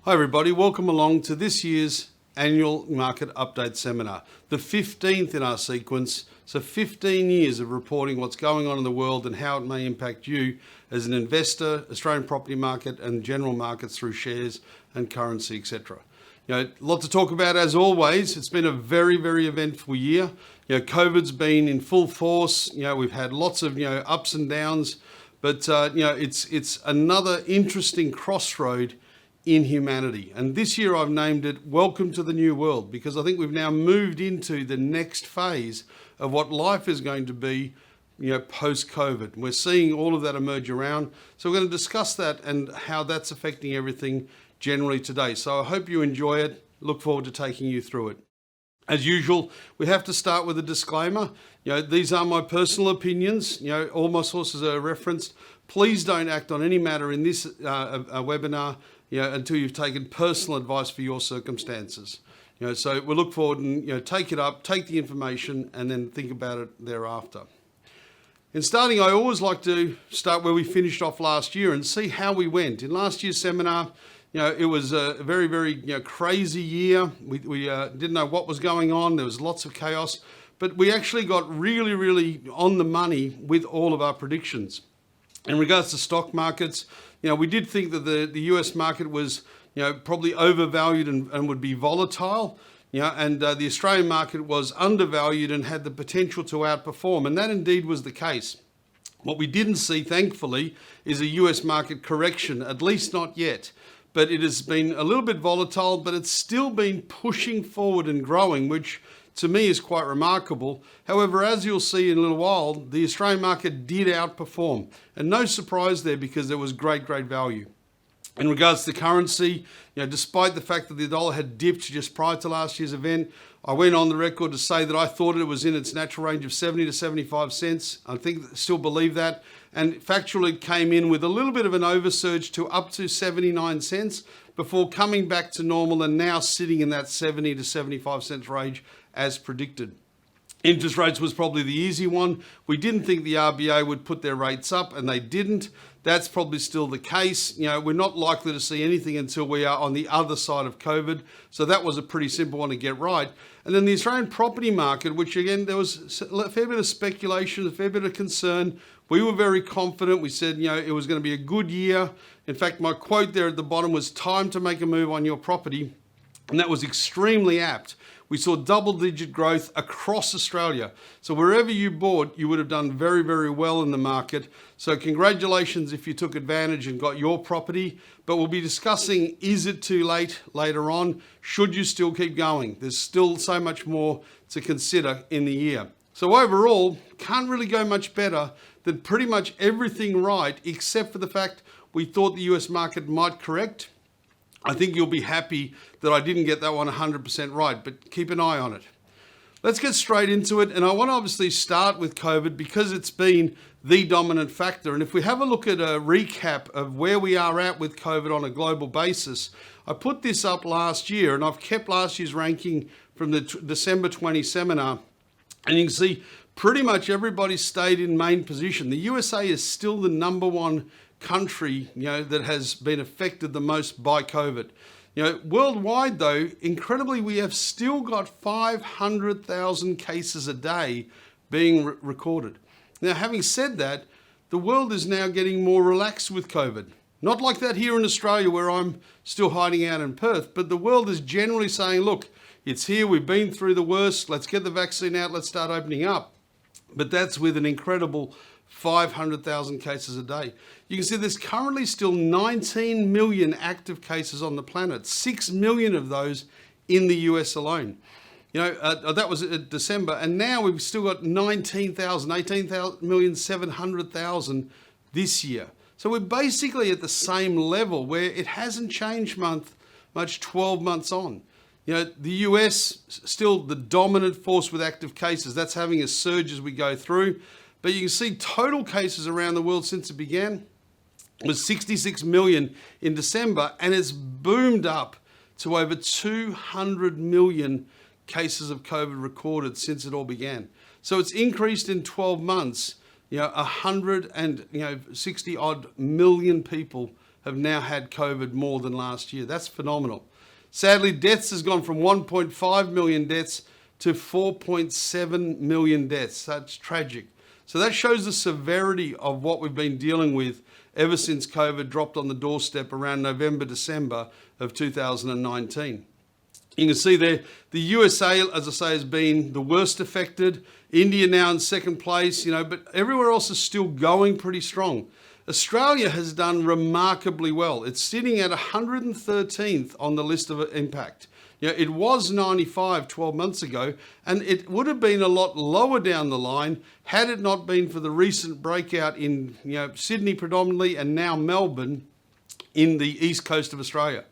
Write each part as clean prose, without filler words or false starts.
Hi everybody, welcome along to this year's annual market update seminar, the 15th in our sequence. So 15 years of reporting what's going on in the world and how it may impact you as an investor, Australian property market and general markets through shares and currency, etc. A lot to talk about as always. It's been a very, very eventful year. COVID's been in full force. We've had lots of ups and downs, but it's another interesting crossroad in humanity. And this year I've named it Welcome to the New World, because I think we've now moved into the next phase of what life is going to be post-COVID. We're seeing all of that emerge around. So we're going to discuss that and how that's affecting everything generally today. So I hope you enjoy it. Look forward to taking you through it. As usual, we have to start with a disclaimer. These are my personal opinions. All my sources are referenced. Please don't act on any matter in this webinar until you've taken personal advice for your circumstances. So we'll look forward and take it up, take the information, and then think about it thereafter. In starting, I always like to start where we finished off last year and see how we went. In last year's seminar, it was a very, very crazy year. We didn't know what was going on. There was lots of chaos, but we actually got really, really on the money with all of our predictions. In regards to stock markets, we did think that the US market was probably overvalued and would be volatile, and the Australian market was undervalued and had the potential to outperform, and that indeed was the case. What we didn't see, thankfully, is a US market correction, at least not yet. But it has been a little bit volatile, but it's still been pushing forward and growing, which to me is quite remarkable. However, as you'll see in a little while, the Australian market did outperform. And no surprise there, because there was great value. In regards to currency, despite the fact that the dollar had dipped just prior to last year's event, I went on the record to say that I thought it was in its natural range of 70 to 75 cents. I still believe that. And factually it came in with a little bit of an oversurge to up to 79 cents before coming back to normal and now sitting in that 70 to 75 cents range as predicted. Interest rates was probably the easy one. We didn't think the RBA would put their rates up, and they didn't. That's probably still the case. We're not likely to see anything until we are on the other side of COVID. So that was a pretty simple one to get right. And then the Australian property market, which again, there was a fair bit of speculation, a fair bit of concern. We were very confident. We said, it was going to be a good year. In fact, my quote there at the bottom was time to make a move on your property. And that was extremely apt. We saw double-digit growth across Australia. So wherever you bought, you would have done very, very well in the market. So congratulations if you took advantage and got your property. But we'll be discussing, is it too late later on? Should you still keep going? There's still so much more to consider in the year. So overall, can't really go much better than pretty much everything right, except for the fact we thought the US market might correct. I think you'll be happy that I didn't get that one 100% right, but keep an eye on it. Let's get straight into it. And I want to obviously start with COVID because it's been the dominant factor. And if we have a look at a recap of where we are at with COVID on a global basis, I put this up last year and I've kept last year's ranking from the December 20 seminar. And you can see pretty much everybody stayed in main position. The USA is still the number one country that has been affected the most by COVID. Worldwide though, incredibly, we have still got 500,000 cases a day being recorded. Now, having said that, the world is now getting more relaxed with COVID. Not like that here in Australia where I'm still hiding out in Perth, but the world is generally saying, look, it's here, we've been through the worst, let's get the vaccine out, let's start opening up. But that's with an incredible 500,000 cases a day. You can see there's currently still 19 million active cases on the planet, 6 million of those in the US alone. That was at December, and now we've still got 18,700,000 this year. So we're basically at the same level where it hasn't changed much 12 months on. The US still the dominant force with active cases. That's having a surge as we go through. But you can see total cases around the world since it began was 66 million in December, and it's boomed up to over 200 million cases of COVID recorded since it all began. So it's increased in 12 months, 160 odd million people have now had COVID more than last year. That's phenomenal. Sadly, deaths has gone from 1.5 million deaths to 4.7 million deaths. That's tragic. So that shows the severity of what we've been dealing with ever since COVID dropped on the doorstep around November, December of 2019. You can see there, the USA, as I say, has been the worst affected. India now in second place, but everywhere else is still going pretty strong. Australia has done remarkably well. It's sitting at 113th on the list of impact. It was 95 12 months ago, and it would have been a lot lower down the line had it not been for the recent breakout in Sydney predominantly and now Melbourne in the east coast of Australia.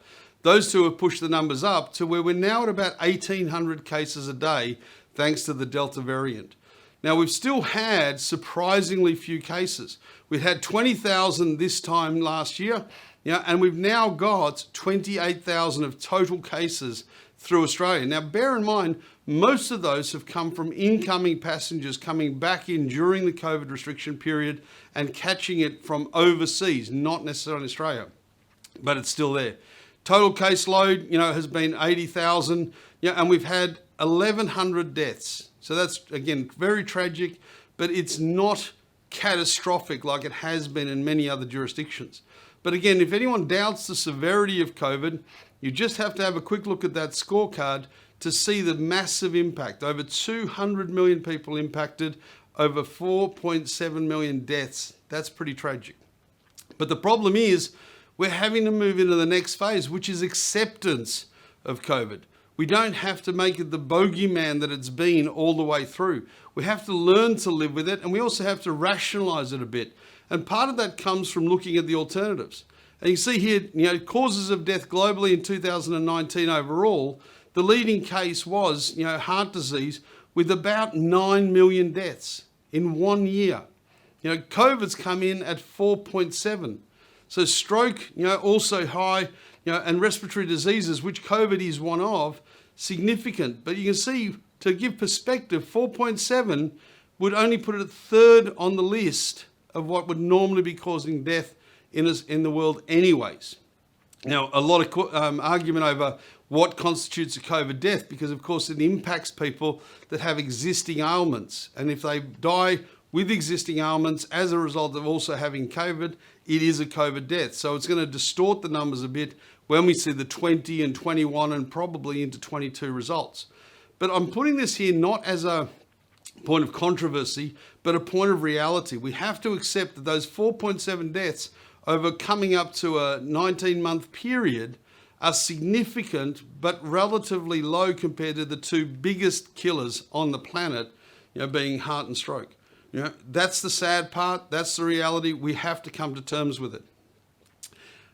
Those two have pushed the numbers up to where we're now at about 1,800 cases a day, thanks to the Delta variant. Now, we've still had surprisingly few cases. We had 20,000 this time last year, and we've now got 28,000 of total cases through Australia. Now, bear in mind, most of those have come from incoming passengers coming back in during the COVID restriction period and catching it from overseas, not necessarily in Australia, but it's still there. Total caseload, has been 80,000, and we've had 1,100 deaths. So that's, again, very tragic, but it's not catastrophic like it has been in many other jurisdictions. But again, if anyone doubts the severity of COVID, you just have to have a quick look at that scorecard to see the massive impact. Over 200 million people impacted, over 4.7 million deaths. That's pretty tragic. But the problem is, we're having to move into the next phase, which is acceptance of COVID. We don't have to make it the bogeyman that it's been all the way through. We have to learn to live with it, and we also have to rationalize it a bit. And part of that comes from looking at the alternatives. And you see here, causes of death globally in 2019 overall, the leading case was, heart disease with about 9 million deaths in 1 year. COVID's come in at 4.7. So stroke, also high, and respiratory diseases, which COVID is one of, significant. But you can see, to give perspective, 4.7 would only put it third on the list of what would normally be causing death in the world anyways. Now, a lot of argument over what constitutes a COVID death, because of course it impacts people that have existing ailments. And if they die with existing ailments as a result of also having COVID, it is a COVID death. So it's going to distort the numbers a bit when we see the 20 and 21 and probably into 22 results. But I'm putting this here not as a point of controversy, but a point of reality. We have to accept that those 4.7 deaths over coming up to a 19-month period are significant, but relatively low compared to the two biggest killers on the planet, being heart and stroke. That's the sad part. That's the reality. We have to come to terms with it.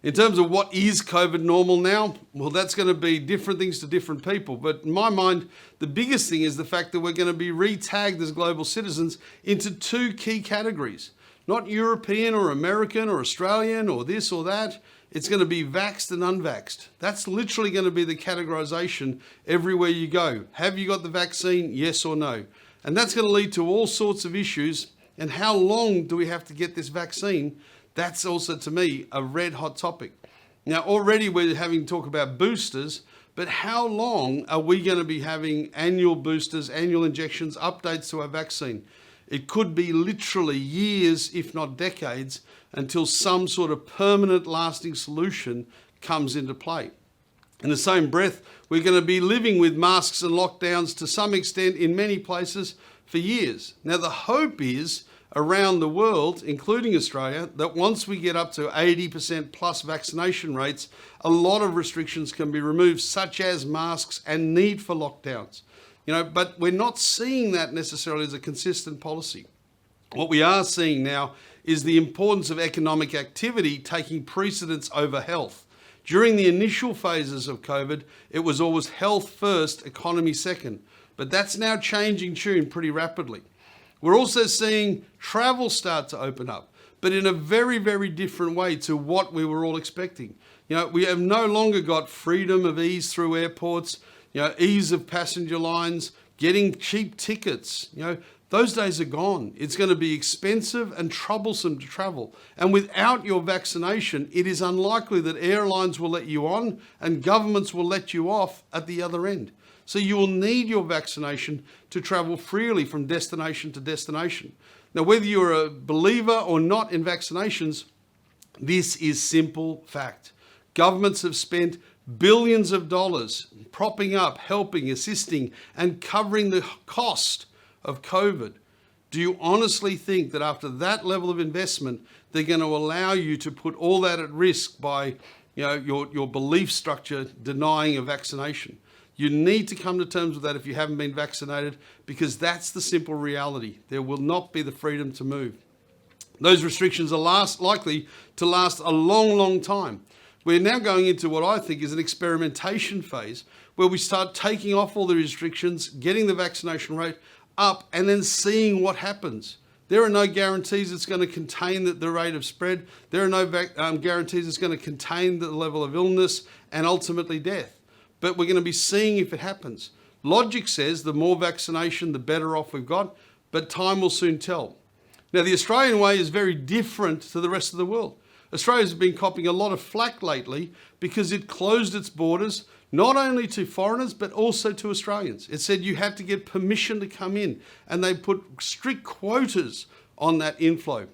In terms of what is COVID normal now, well, that's going to be different things to different people. But in my mind, the biggest thing is the fact that we're going to be re-tagged as global citizens into two key categories. Not European or American or Australian or this or that. It's going to be vaxxed and unvaxxed. That's literally going to be the categorization everywhere you go. Have you got the vaccine? Yes or no? And that's going to lead to all sorts of issues. And how long do we have to get this vaccine? That's also, to me, a red hot topic. Now, already we're having talk about boosters, but how long are we going to be having annual boosters, annual injections, updates to our vaccine? It could be literally years, if not decades, until some sort of permanent lasting solution comes into play. In the same breath, we're going to be living with masks and lockdowns to some extent in many places for years. Now, the hope is around the world, including Australia, that once we get up to 80% plus vaccination rates, a lot of restrictions can be removed, such as masks and need for lockdowns. But we're not seeing that necessarily as a consistent policy. What we are seeing now is the importance of economic activity taking precedence over health. During the initial phases of COVID, it was always health first, economy second. But that's now changing tune pretty rapidly. We're also seeing travel start to open up, but in a very, very different way to what we were all expecting. We have no longer got freedom of ease through airports, ease of passenger lines, getting cheap tickets. Those days are gone. It's going to be expensive and troublesome to travel. And without your vaccination, it is unlikely that airlines will let you on and governments will let you off at the other end. So you will need your vaccination to travel freely from destination to destination. Now, whether you're a believer or not in vaccinations, this is simple fact. Governments have spent billions of dollars propping up, helping, assisting, and covering the cost of COVID. Do you honestly think that after that level of investment, they're going to allow you to put all that at risk by your belief structure denying a vaccination? You need to come to terms with that if you haven't been vaccinated, because that's the simple reality. There will not be the freedom to move. Those restrictions are likely to last a long, long time. We're now going into what I think is an experimentation phase where we start taking off all the restrictions, getting the vaccination rate up, and then seeing what happens. There are no guarantees it's going to contain the rate of spread. There are no guarantees it's going to contain the level of illness and ultimately death. But we're going to be seeing if it happens. Logic says the more vaccination, the better off we've got, but time will soon tell. Now, the Australian way is very different to the rest of the world. Australia's been copping a lot of flack lately because it closed its borders, not only to foreigners, but also to Australians. It said you had to get permission to come in, and they put strict quotas on that inflow.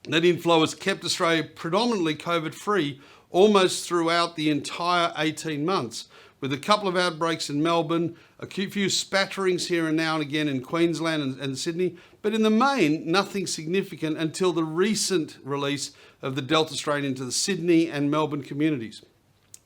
That inflow has kept Australia predominantly COVID-free almost throughout the entire 18 months, with a couple of outbreaks in Melbourne, a few spatterings here and now and again in Queensland and Sydney, but in the main, nothing significant until the recent release of the Delta strain into the Sydney and Melbourne communities.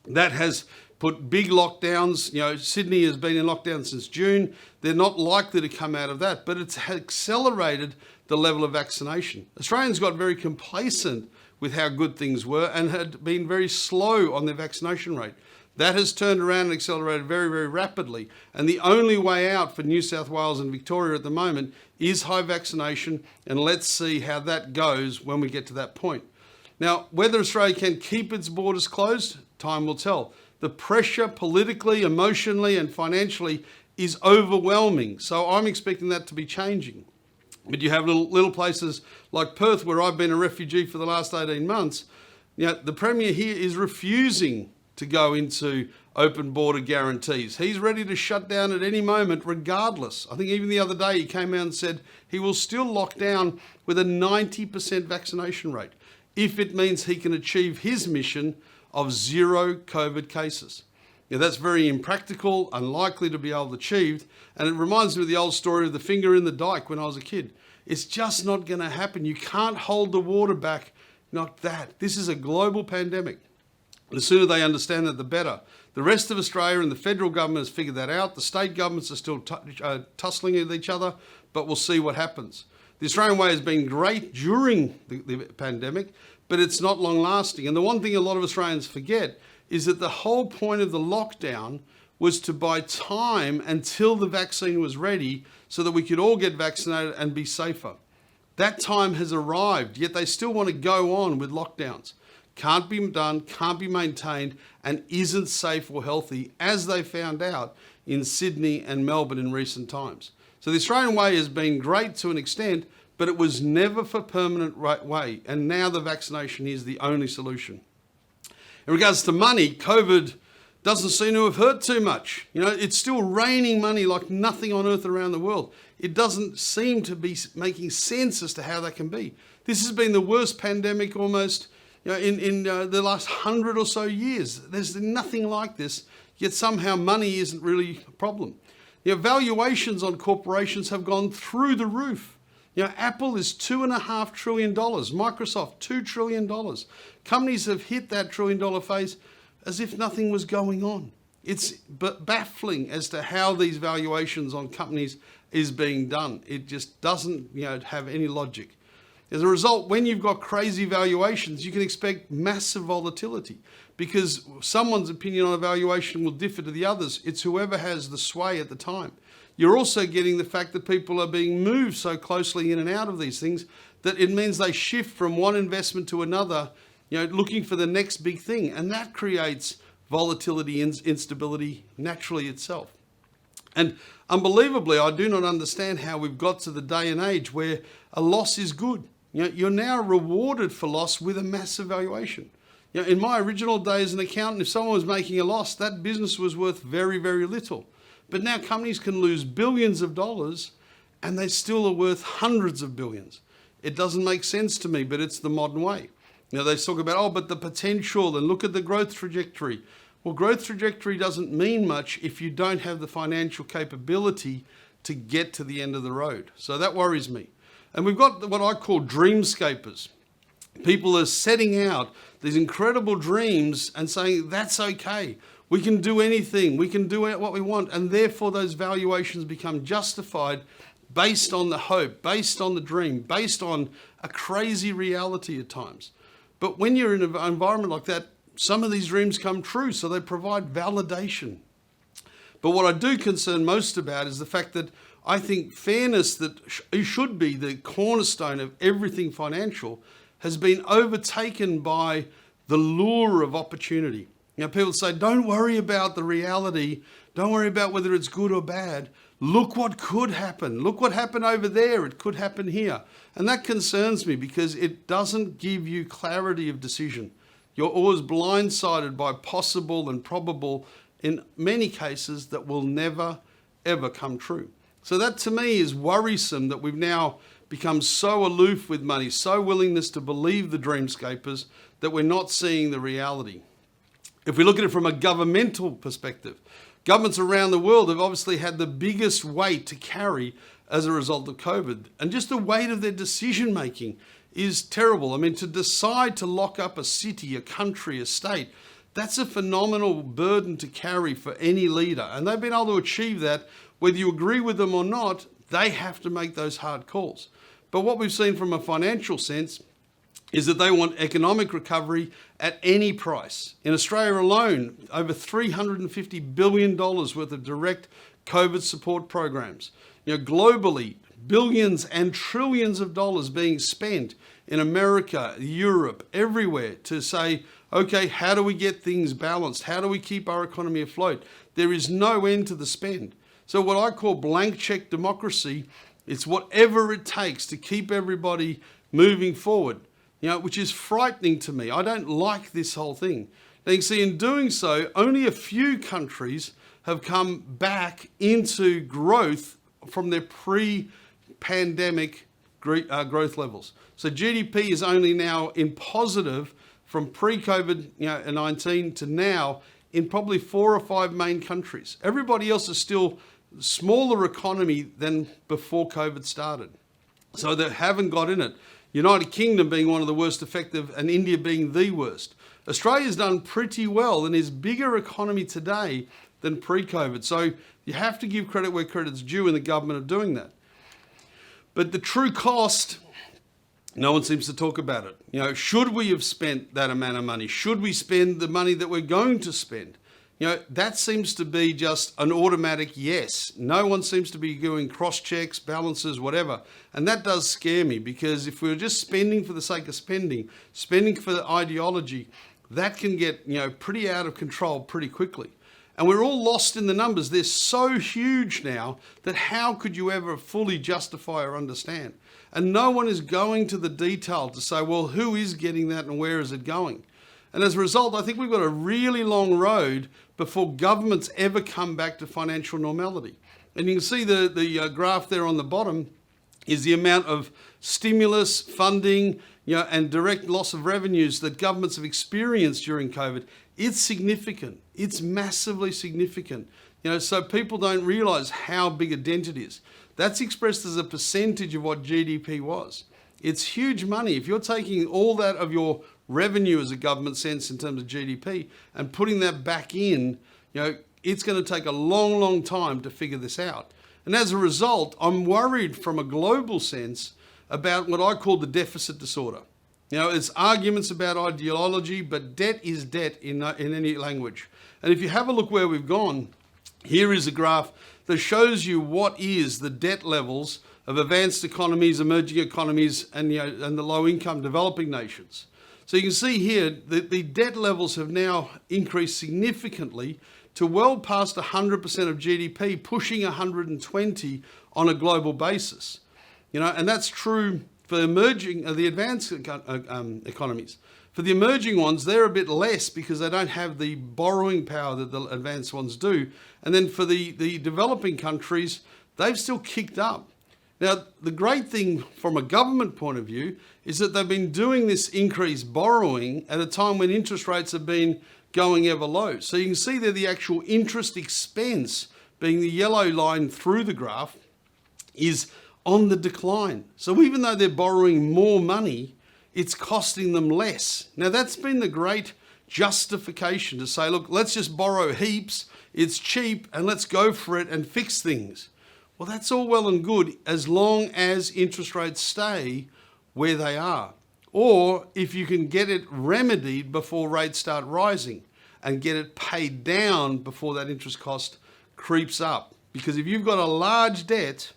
That has put big lockdowns. Sydney has been in lockdown since June. They're not likely to come out of that, but it's accelerated the level of vaccination. Australians got very complacent with how good things were and had been very slow on their vaccination rate. That has turned around and accelerated very, very rapidly. And the only way out for New South Wales and Victoria at the moment is high vaccination. And let's see how that goes when we get to that point. Now, whether Australia can keep its borders closed, time will tell. The pressure politically, emotionally, and financially is overwhelming. So I'm expecting that to be changing. But you have little places like Perth, where I've been a refugee for the last 18 months. The Premier here is refusing to go into open border guarantees. He's ready to shut down at any moment regardless. I think even the other day he came out and said he will still lock down with a 90% vaccination rate if it means he can achieve his mission of zero COVID cases. That's very impractical, unlikely to be able to achieve, and it reminds me of the old story of the finger in the dike when I was a kid. It's just not going to happen. You can't hold the water back, not that. This is a global pandemic. The sooner they understand that, the better. The rest of Australia and the federal government has figured that out. The state governments are still tussling with each other, but we'll see what happens. The Australian way has been great during the pandemic, but it's not long lasting. And the one thing a lot of Australians forget is that the whole point of the lockdown was to buy time until the vaccine was ready so that we could all get vaccinated and be safer. That time has arrived, yet they still want to go on with lockdowns. Can't be done, can't be maintained, and isn't safe or healthy, as they found out in Sydney and Melbourne in recent times. So the Australian way has been great to an extent, but it was never for permanent way, and now the vaccination is the only solution. In regards to money, COVID doesn't seem to have hurt too much. It's still raining money like nothing on earth around the world. It doesn't seem to be making sense as to how that can be. This has been the worst pandemic almost in the last 100 or so years. There's nothing like this, yet somehow money isn't really a problem. Valuations on corporations have gone through the roof. Apple is $2.5 trillion, Microsoft $2 trillion. Companies have hit that $1 trillion phase as if nothing was going on. It's baffling as to how these valuations on companies is being done. It just doesn't have any logic. As a result, when you've got crazy valuations, you can expect massive volatility because someone's opinion on a valuation will differ to the others. It's whoever has the sway at the time. You're also getting the fact that people are being moved so closely in and out of these things that it means they shift from one investment to another, looking for the next big thing. And that creates volatility and instability naturally itself. And unbelievably, I do not understand how we've got to the day and age where a loss is good. You're now rewarded for loss with a massive valuation. In my original days as an accountant, if someone was making a loss, that business was worth very, very little. But now companies can lose billions of dollars and they still are worth hundreds of billions. It doesn't make sense to me, but it's the modern way. They talk about, but the potential, and look at the growth trajectory. Well, growth trajectory doesn't mean much if you don't have the financial capability to get to the end of the road. So that worries me. And we've got what I call dreamscapers. People are setting out these incredible dreams and saying, that's okay. We can do anything. We can do what we want. And therefore, those valuations become justified based on the hope, based on the dream, based on a crazy reality at times. But when you're in an environment like that, some of these dreams come true, so they provide validation. But what I do concern most about is the fact that I think fairness, that should be the cornerstone of everything financial, has been overtaken by the lure of opportunity. People say, don't worry about the reality. Don't worry about whether it's good or bad. Look what could happen. Look what happened over there. It could happen here. And that concerns me because it doesn't give you clarity of decision. You're always blindsided by possible and probable, in many cases, that will never, ever come true. So that to me is worrisome, that we've now become so aloof with money, so willingness to believe the dreamscapers, that we're not seeing the reality. If we look at it from a governmental perspective, governments around the world have obviously had the biggest weight to carry as a result of COVID. And just the weight of their decision making is terrible. I mean, to decide to lock up a city, a country, a state, that's a phenomenal burden to carry for any leader. And they've been able to achieve that. Whether you agree with them or not, they have to make those hard calls. But what we've seen from a financial sense is that they want economic recovery at any price. In Australia alone, over $350 billion worth of direct COVID support programs. Globally, billions and trillions of dollars being spent in America, Europe, everywhere to say, okay, how do we get things balanced? How do we keep our economy afloat? There is no end to the spend. So what I call blank check democracy, it's whatever it takes to keep everybody moving forward, which is frightening to me. I don't like this whole thing. Now you can see in doing so, only a few countries have come back into growth from their pre-pandemic growth levels. So GDP is only now in positive from pre-COVID-19 to now in probably 4 or 5 main countries. Everybody else is still smaller economy than before COVID started. So they haven't got in it. United Kingdom being one of the worst affected and India being the worst. Australia's done pretty well and is bigger economy today than pre-COVID. So you have to give credit where credit's due, and the government are doing that. But the true cost, no one seems to talk about it. Should we have spent that amount of money? Should we spend the money that we're going to spend? That seems to be just an automatic yes. No one seems to be doing cross-checks, balances, whatever. And that does scare me, because if we're just spending for the sake of spending for the ideology, that can get pretty out of control pretty quickly. And we're all lost in the numbers. They're so huge now that how could you ever fully justify or understand? And no one is going to the detail to say, well, who is getting that and where is it going? And as a result, I think we've got a really long road before governments ever come back to financial normality. And you can see the graph there on the bottom is the amount of stimulus, funding, and direct loss of revenues that governments have experienced during COVID. It's significant. It's massively significant. So people don't realize how big a dent it is. That's expressed as a percentage of what GDP was. It's huge money. If you're taking all that of your revenue as a government sense in terms of GDP and putting that back in, it's going to take a long, long time to figure this out. And as a result, I'm worried from a global sense about what I call the deficit disorder. There's arguments about ideology, but debt is debt in any language. And if you have a look where we've gone, here is a graph that shows you what is the debt levels of advanced economies, emerging economies, and the low-income developing nations. So you can see here that the debt levels have now increased significantly to well past 100% of GDP, pushing 120 on a global basis. And that's true for the advanced economies. For the emerging ones, they're a bit less because they don't have the borrowing power that the advanced ones do. And then for the developing countries, they've still kicked up. Now, the great thing from a government point of view is that they've been doing this increased borrowing at a time when interest rates have been going ever low. So you can see there the actual interest expense, being the yellow line through the graph, is on the decline. So even though they're borrowing more money, it's costing them less. Now, that's been the great justification to say, look, let's just borrow heaps, it's cheap, and let's go for it and fix things. Well, that's all well and good as long as interest rates stay where they are. Or if you can get it remedied before rates start rising and get it paid down before that interest cost creeps up. Because if you've got a large debt,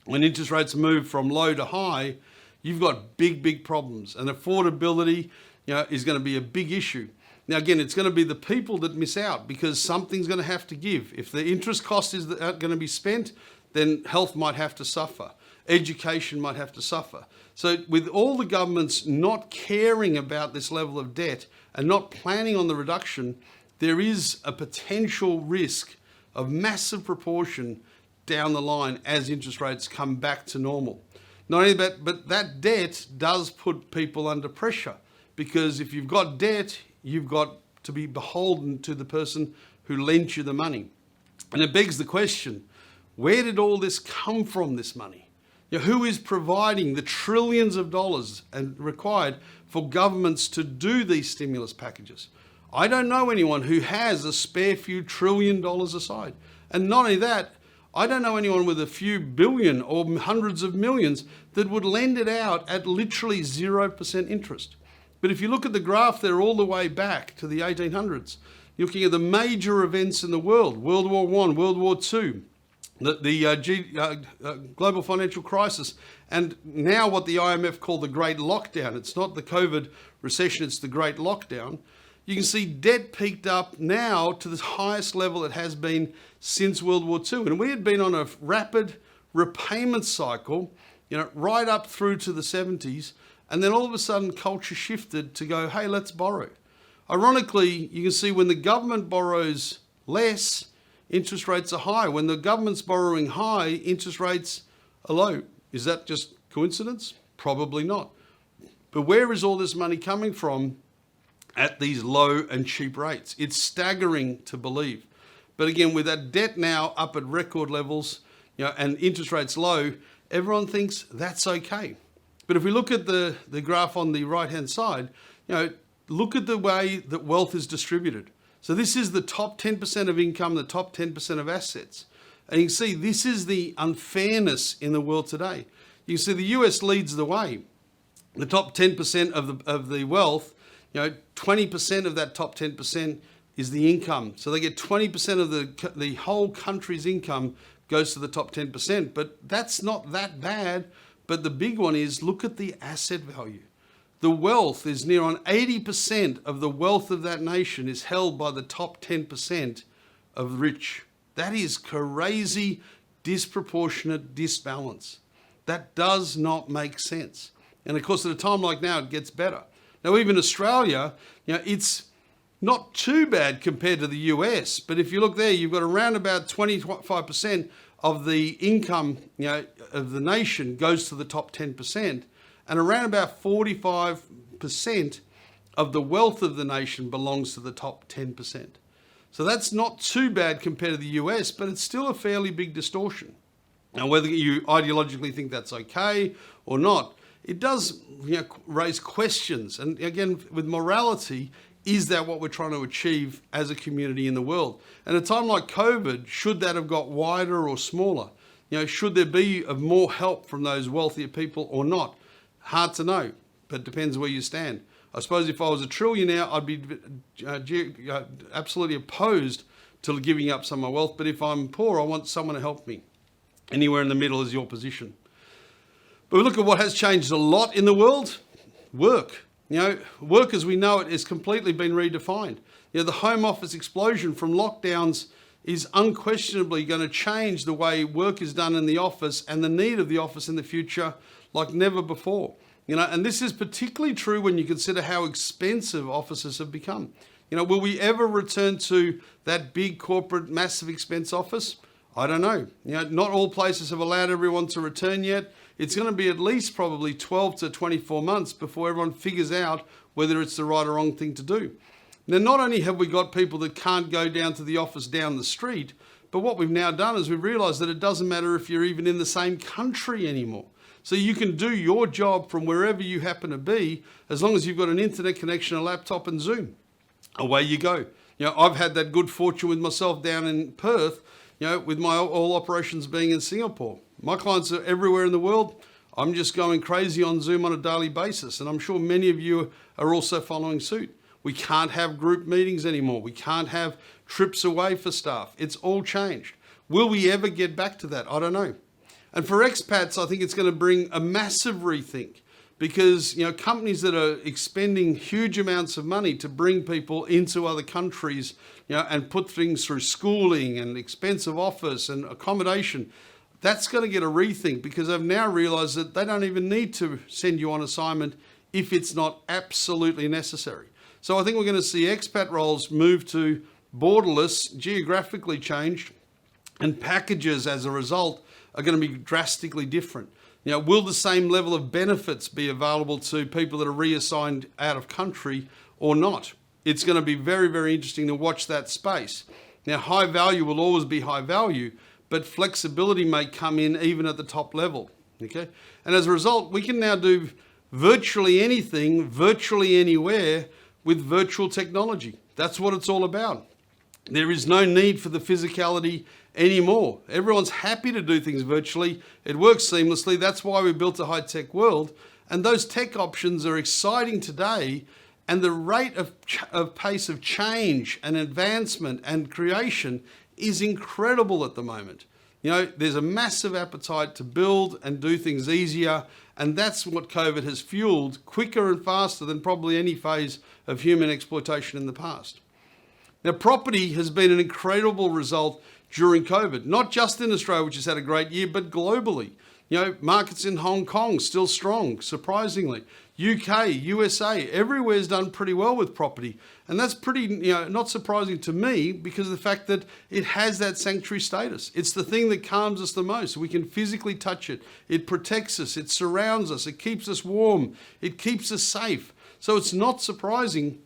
when interest rates move from low to high, you've got big problems. And affordability, is going to be a big issue. Now, again, it's going to be the people that miss out because something's going to have to give. If the interest cost is going to be spent, then health might have to suffer. Education might have to suffer. So with all the governments not caring about this level of debt and not planning on the reduction, there is a potential risk of massive proportion down the line as interest rates come back to normal. Not only that, but that debt does put people under pressure because if you've got debt, you've got to be beholden to the person who lent you the money. And it begs the question, where did all this come from, this money? Who is providing the trillions of dollars and required for governments to do these stimulus packages? I don't know anyone who has a spare few $1 trillion aside. And not only that, I don't know anyone with a few billion or hundreds of millions that would lend it out at literally 0% interest. But if you look at the graph there all the way back to the 1800s, you're looking at the major events in the world, World War I, World War II, the global financial crisis, and now what the IMF call the Great Lockdown. It's not the COVID recession, it's the Great Lockdown. You can see debt peaked up now to the highest level it has been since World War II. And we had been on a rapid repayment cycle, right up through to the 70s. And then all of a sudden culture shifted to go, hey, let's borrow. Ironically, you can see when the government borrows less, interest rates are high. When the government's borrowing high, interest rates are low. Is that just coincidence? Probably not. But where is all this money coming from at these low and cheap rates? It's staggering to believe. But again, with that debt now up at record levels, and interest rates low, everyone thinks that's okay. But if we look at the graph on the right-hand side, look at the way that wealth is distributed. So this is the top 10% of income, the top 10% of assets. And you can see this is the unfairness in the world today. You can see the US leads the way. The top 10% of the wealth, 20% of that top 10% is the income. So they get 20% of the whole country's income goes to the top 10%. But that's not that bad. But the big one is, look at the asset value. The wealth is near on 80% of the wealth of that nation is held by the top 10% of the rich. That is crazy, disproportionate disbalance. That does not make sense. And of course, at a time like now, it gets better. Now, even Australia, it's not too bad compared to the US. But if you look there, you've got around about 25% of the income, of the nation goes to the top 10%. And around about 45% of the wealth of the nation belongs to the top 10%. So that's not too bad compared to the US, but it's still a fairly big distortion. Now, whether you ideologically think that's okay or not, it does raise questions. And again, with morality, is that what we're trying to achieve as a community in the world? And at a time like COVID, should that have got wider or smaller? Should there be more help from those wealthier people or not? Hard to know, but it depends where you stand. I suppose if I was a trillionaire, I'd be absolutely opposed to giving up some of my wealth. But if I'm poor, I want someone to help me. Anywhere in the middle is your position. But we look at what has changed a lot in the world. Work. Work as we know it has completely been redefined. The home office explosion from lockdowns is unquestionably going to change the way work is done in the office and the need of the office in the future like never before. And this is particularly true when you consider how expensive offices have become. Will we ever return to that big corporate massive expense office? I don't know. Not all places have allowed everyone to return yet. It's going to be at least probably 12 to 24 months before everyone figures out whether it's the right or wrong thing to do. Now, not only have we got people that can't go down to the office down the street, but what we've now done is we've realised that it doesn't matter if you're even in the same country anymore. So you can do your job from wherever you happen to be, as long as you've got an internet connection, a laptop and Zoom. Away you go. I've had that good fortune with myself down in Perth, with my all operations being in Singapore. My clients are everywhere in the world. I'm just going crazy on Zoom on a daily basis, and I'm sure many of you are also following suit. We can't have group meetings anymore. We can't have trips away for staff. It's all changed. Will we ever get back to that? I don't know. And for expats, I think it's going to bring a massive rethink, because companies that are expending huge amounts of money to bring people into other countries, and put things through schooling and expensive office and accommodation, that's going to get a rethink, because they've now realised that they don't even need to send you on assignment if it's not absolutely necessary. So I think we're going to see expat roles move to borderless, geographically changed, and packages as a result are going to be drastically different. Will the same level of benefits be available to people that are reassigned out of country or not? It's going to be very, very interesting to watch that space. Now, high value will always be high value, but flexibility may come in even at the top level. Okay? And as a result, we can now do virtually anything, virtually anywhere, with virtual technology. That's what it's all about. There is no need for the physicality anymore. Everyone's happy to do things virtually. It works seamlessly. That's why we built a high-tech world. And those tech options are exciting today. And the rate of pace of change and advancement and creation is incredible at the moment. There's a massive appetite to build and do things easier. And that's what COVID has fueled, quicker and faster than probably any phase of human exploitation in the past. Now, property has been an incredible result during COVID, not just in Australia, which has had a great year, but globally. Markets in Hong Kong still strong, surprisingly. UK, USA, everywhere's done pretty well with property. And that's pretty, not surprising to me, because of the fact that it has that sanctuary status. It's the thing that calms us the most. We can physically touch it. It protects us. It surrounds us. It keeps us warm. It keeps us safe. So it's not surprising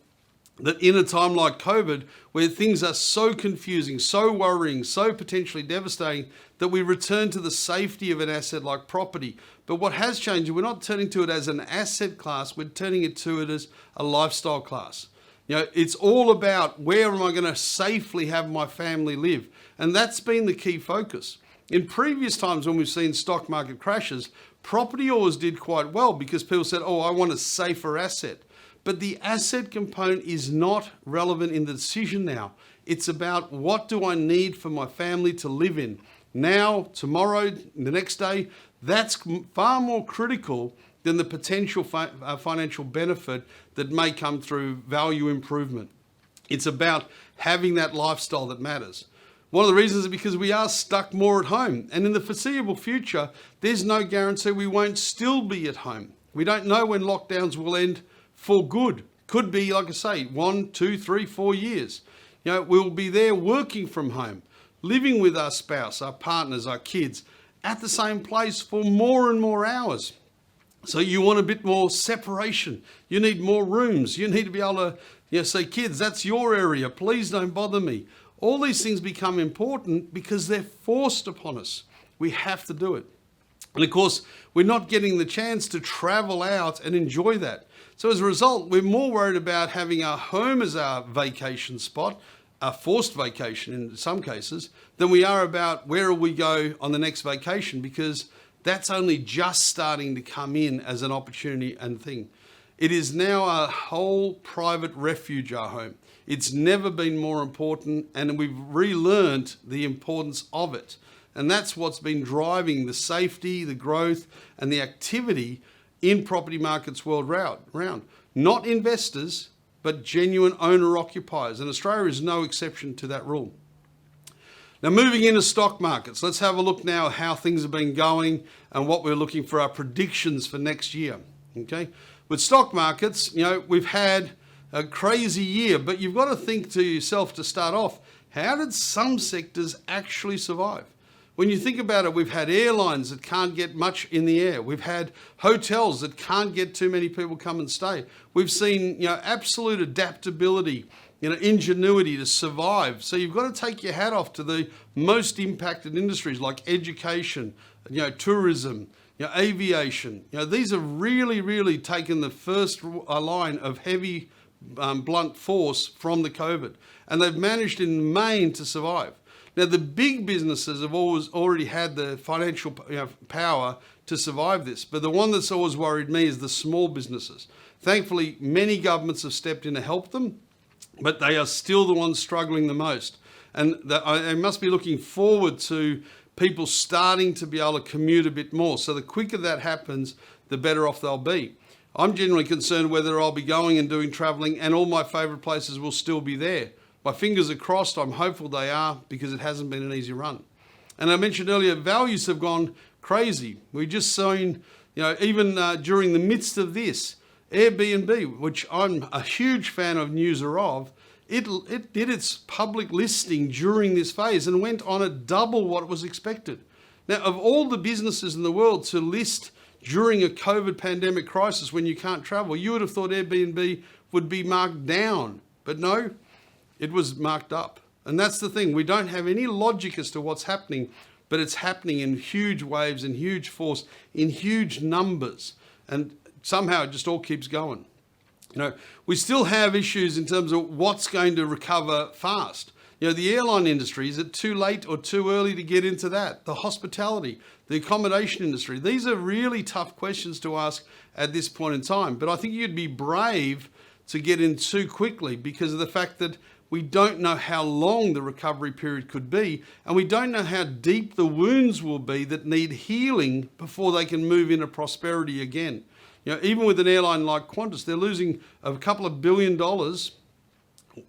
that in a time like COVID, where things are so confusing, so worrying, so potentially devastating, that we return to the safety of an asset like property. But what has changed, we're not turning to it as an asset class, we're turning it to it as a lifestyle class. It's all about, where am I going to safely have my family live? And that's been the key focus. In previous times when we've seen stock market crashes, property always did quite well, because people said, I want a safer asset. But the asset component is not relevant in the decision now. It's about, what do I need for my family to live in now, tomorrow, the next day. That's far more critical than the potential financial benefit that may come through value improvement. It's about having that lifestyle that matters. One of the reasons is because we are stuck more at home. And in the foreseeable future, there's no guarantee we won't still be at home. We don't know when lockdowns will end for good. Could be, like I say, 1, 2, 3, 4 years. We'll be there working from home, living with our spouse, our partners, our kids, at the same place for more and more hours. So you want a bit more separation. You need more rooms. You need to be able to say, kids, that's your area. Please don't bother me. All these things become important because they're forced upon us. We have to do it. And of course, we're not getting the chance to travel out and enjoy that. So as a result, we're more worried about having our home as our vacation spot, a forced vacation in some cases, than we are about where will we go on the next vacation, because that's only just starting to come in as an opportunity and thing. It is now a whole private refuge, our home. It's never been more important, and we've relearned the importance of it. And that's what's been driving the safety, the growth, and the activity in property markets world round. not investors, but genuine owner-occupiers. And Australia is no exception to that rule. Now, moving into stock markets, let's have a look now at how things have been going and what we're looking for our predictions for next year. Okay, with stock markets, we've had a crazy year, but you've got to think to yourself to start off, how did some sectors actually survive? When you think about it, we've had airlines that can't get much in the air. We've had hotels that can't get too many people come and stay. We've seen, absolute adaptability, ingenuity to survive. So you've got to take your hat off to the most impacted industries like education, tourism, aviation. These have really, really taken the first line of heavy blunt force from the COVID, and they've managed in Maine to survive. Now, the big businesses have already had the financial power to survive this, but the one that's always worried me is the small businesses. Thankfully, many governments have stepped in to help them, but they are still the ones struggling the most. And they must be looking forward to people starting to be able to commute a bit more. So the quicker that happens, the better off they'll be. I'm generally concerned whether I'll be going and doing traveling and all my favourite places will still be there. My fingers are crossed. I'm hopeful they are, because it hasn't been an easy run. And I mentioned earlier, values have gone crazy. We've just seen, even during the midst of this, Airbnb, which I'm a huge fan of user of, it did its public listing during this phase and went on at double what was expected. Now, of all the businesses in the world to list during a COVID pandemic crisis when you can't travel, you would have thought Airbnb would be marked down. But no, it was marked up. And that's the thing. We don't have any logic as to what's happening, but it's happening in huge waves, in huge force, in huge numbers. And somehow it just all keeps going. We still have issues in terms of what's going to recover fast. The airline industry, is it too late or too early to get into that? The hospitality, the accommodation industry. These are really tough questions to ask at this point in time. But I think you'd be brave to get in too quickly because of the fact that we don't know how long the recovery period could be, and we don't know how deep the wounds will be that need healing before they can move into prosperity again. Even with an airline like Qantas, they're losing a couple of $1 billion.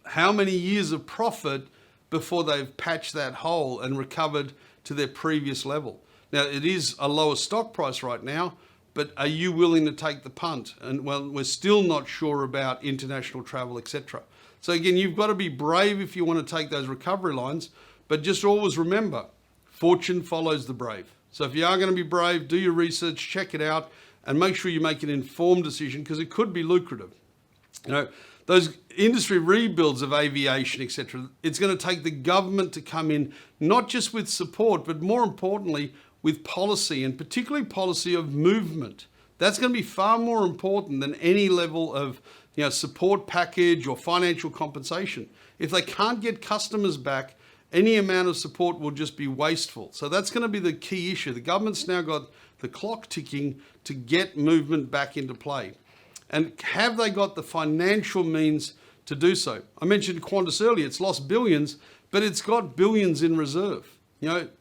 How many years of profit before they've patched that hole and recovered to their previous level? Now, it is a lower stock price right now, but are you willing to take the punt? And well, we're still not sure about international travel, etc. So again, you've got to be brave if you want to take those recovery lines, but just always remember, fortune follows the brave. So if you are going to be brave, do your research, check it out, and make sure you make an informed decision because it could be lucrative. Those industry rebuilds of aviation, etc., it's going to take the government to come in, not just with support, but more importantly, with policy, and particularly policy of movement. That's going to be far more important than any level of support package or financial compensation. If they can't get customers back, any amount of support will just be wasteful. So that's going to be the key issue. The government's now got the clock ticking to get movement back into play. And have they got the financial means to do so? I mentioned Qantas earlier. It's lost billions, but it's got billions in reserve.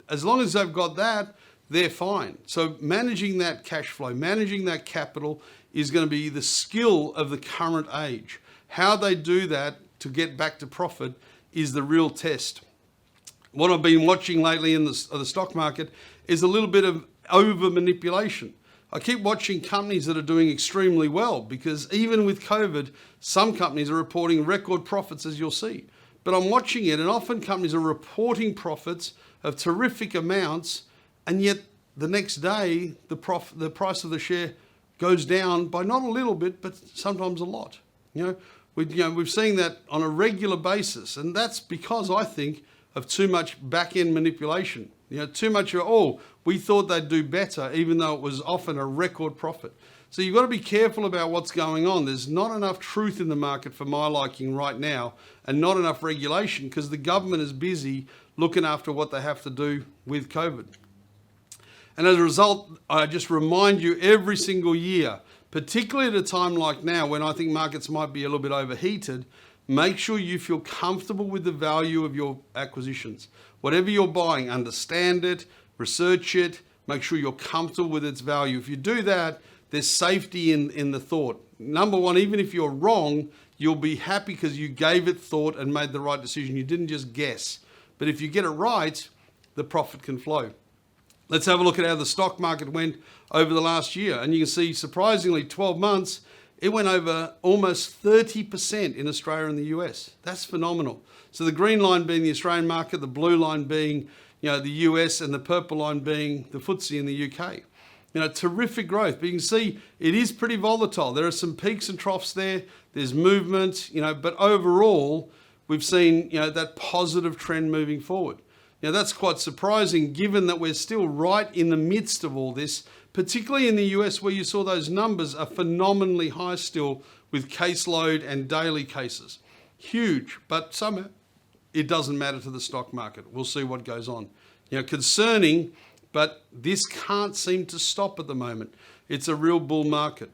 As long as they've got that, they're fine. So managing that cash flow, managing that capital is going to be the skill of the current age. How they do that to get back to profit is the real test. What I've been watching lately in the stock market is a little bit of over manipulation. I keep watching companies that are doing extremely well because even with COVID, some companies are reporting record profits, as you'll see. But I'm watching it, and often companies are reporting profits of terrific amounts, and yet the next day, the price of the share goes down by not a little bit, but sometimes a lot. We've seen that on a regular basis, and that's because I think of too much back-end manipulation. Too much of, we thought they'd do better, even though it was often a record profit. So you've got to be careful about what's going on. There's not enough truth in the market for my liking right now, and not enough regulation because the government is busy looking after what they have to do with COVID. And as a result, I just remind you every single year, particularly at a time like now when I think markets might be a little bit overheated, make sure you feel comfortable with the value of your acquisitions. Whatever you're buying, understand it, research it, make sure you're comfortable with its value. If you do that, there's safety in the thought. Number one, even if you're wrong, you'll be happy because you gave it thought and made the right decision. You didn't just guess. But if you get it right, the profit can flow. Let's have a look at how the stock market went over the last year. And you can see, surprisingly, 12 months, it went over almost 30% in Australia and the US. That's phenomenal. So the green line being the Australian market, the blue line being the US, and the purple line being the FTSE in the UK. Terrific growth. But you can see it is pretty volatile. There are some peaks and troughs there. There's movement, but overall, we've seen, that positive trend moving forward. That's quite surprising given that we're still right in the midst of all this, particularly in the US where you saw those numbers are phenomenally high still with caseload and daily cases. Huge, but somehow it doesn't matter to the stock market. We'll see what goes on. Concerning, but this can't seem to stop at the moment. It's a real bull market.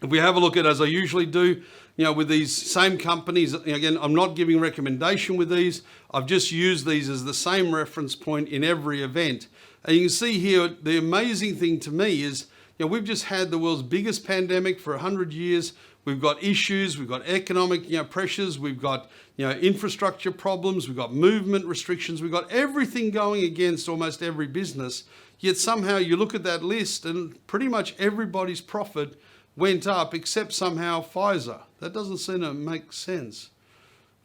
If we have a look at, as I usually do, with these same companies, again, I'm not giving recommendation with these. I've just used these as the same reference point in every event. And you can see here, the amazing thing to me is, we've just had the world's biggest pandemic for 100 years. We've got issues, we've got economic pressures, we've got infrastructure problems, we've got movement restrictions, we've got everything going against almost every business. Yet somehow you look at that list and pretty much everybody's profit went up except somehow Pfizer. That doesn't seem to make sense.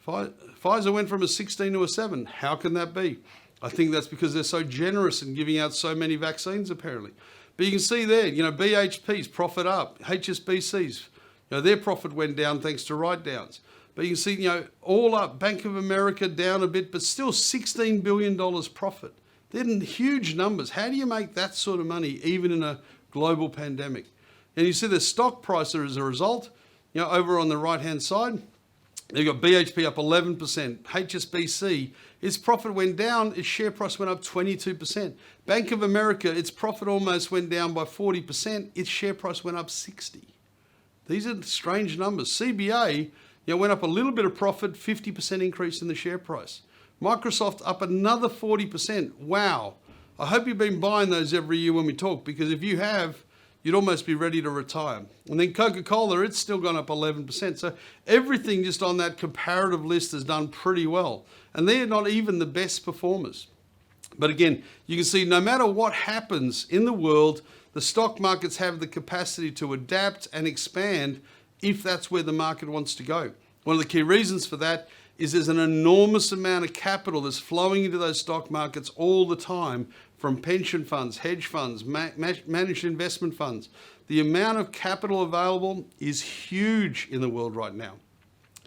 Pfizer went from a 16 to a 7. How can that be? I think that's because they're so generous in giving out so many vaccines apparently. But you can see there, BHP's profit up, HSBC's, their profit went down thanks to write-downs. But you can see, all up, Bank of America down a bit, but still $16 billion profit. They're huge numbers. How do you make that sort of money even in a global pandemic? And you see the stock price as a result, over on the right-hand side, you've got BHP up 11%, HSBC, its profit went down, its share price went up 22%. Bank of America, its profit almost went down by 40%, its share price went up 60%. These are strange numbers. CBA, went up a little bit of profit, 50% increase in the share price. Microsoft up another 40%. Wow. I hope you've been buying those every year when we talk, because if you have, you'd almost be ready to retire. And then Coca-Cola, it's still gone up 11%. So everything just on that comparative list has done pretty well. And they're not even the best performers. But again, you can see no matter what happens in the world, the stock markets have the capacity to adapt and expand if that's where the market wants to go. One of the key reasons for that is there's an enormous amount of capital that's flowing into those stock markets all the time from pension funds, hedge funds, managed investment funds. The amount of capital available is huge in the world right now.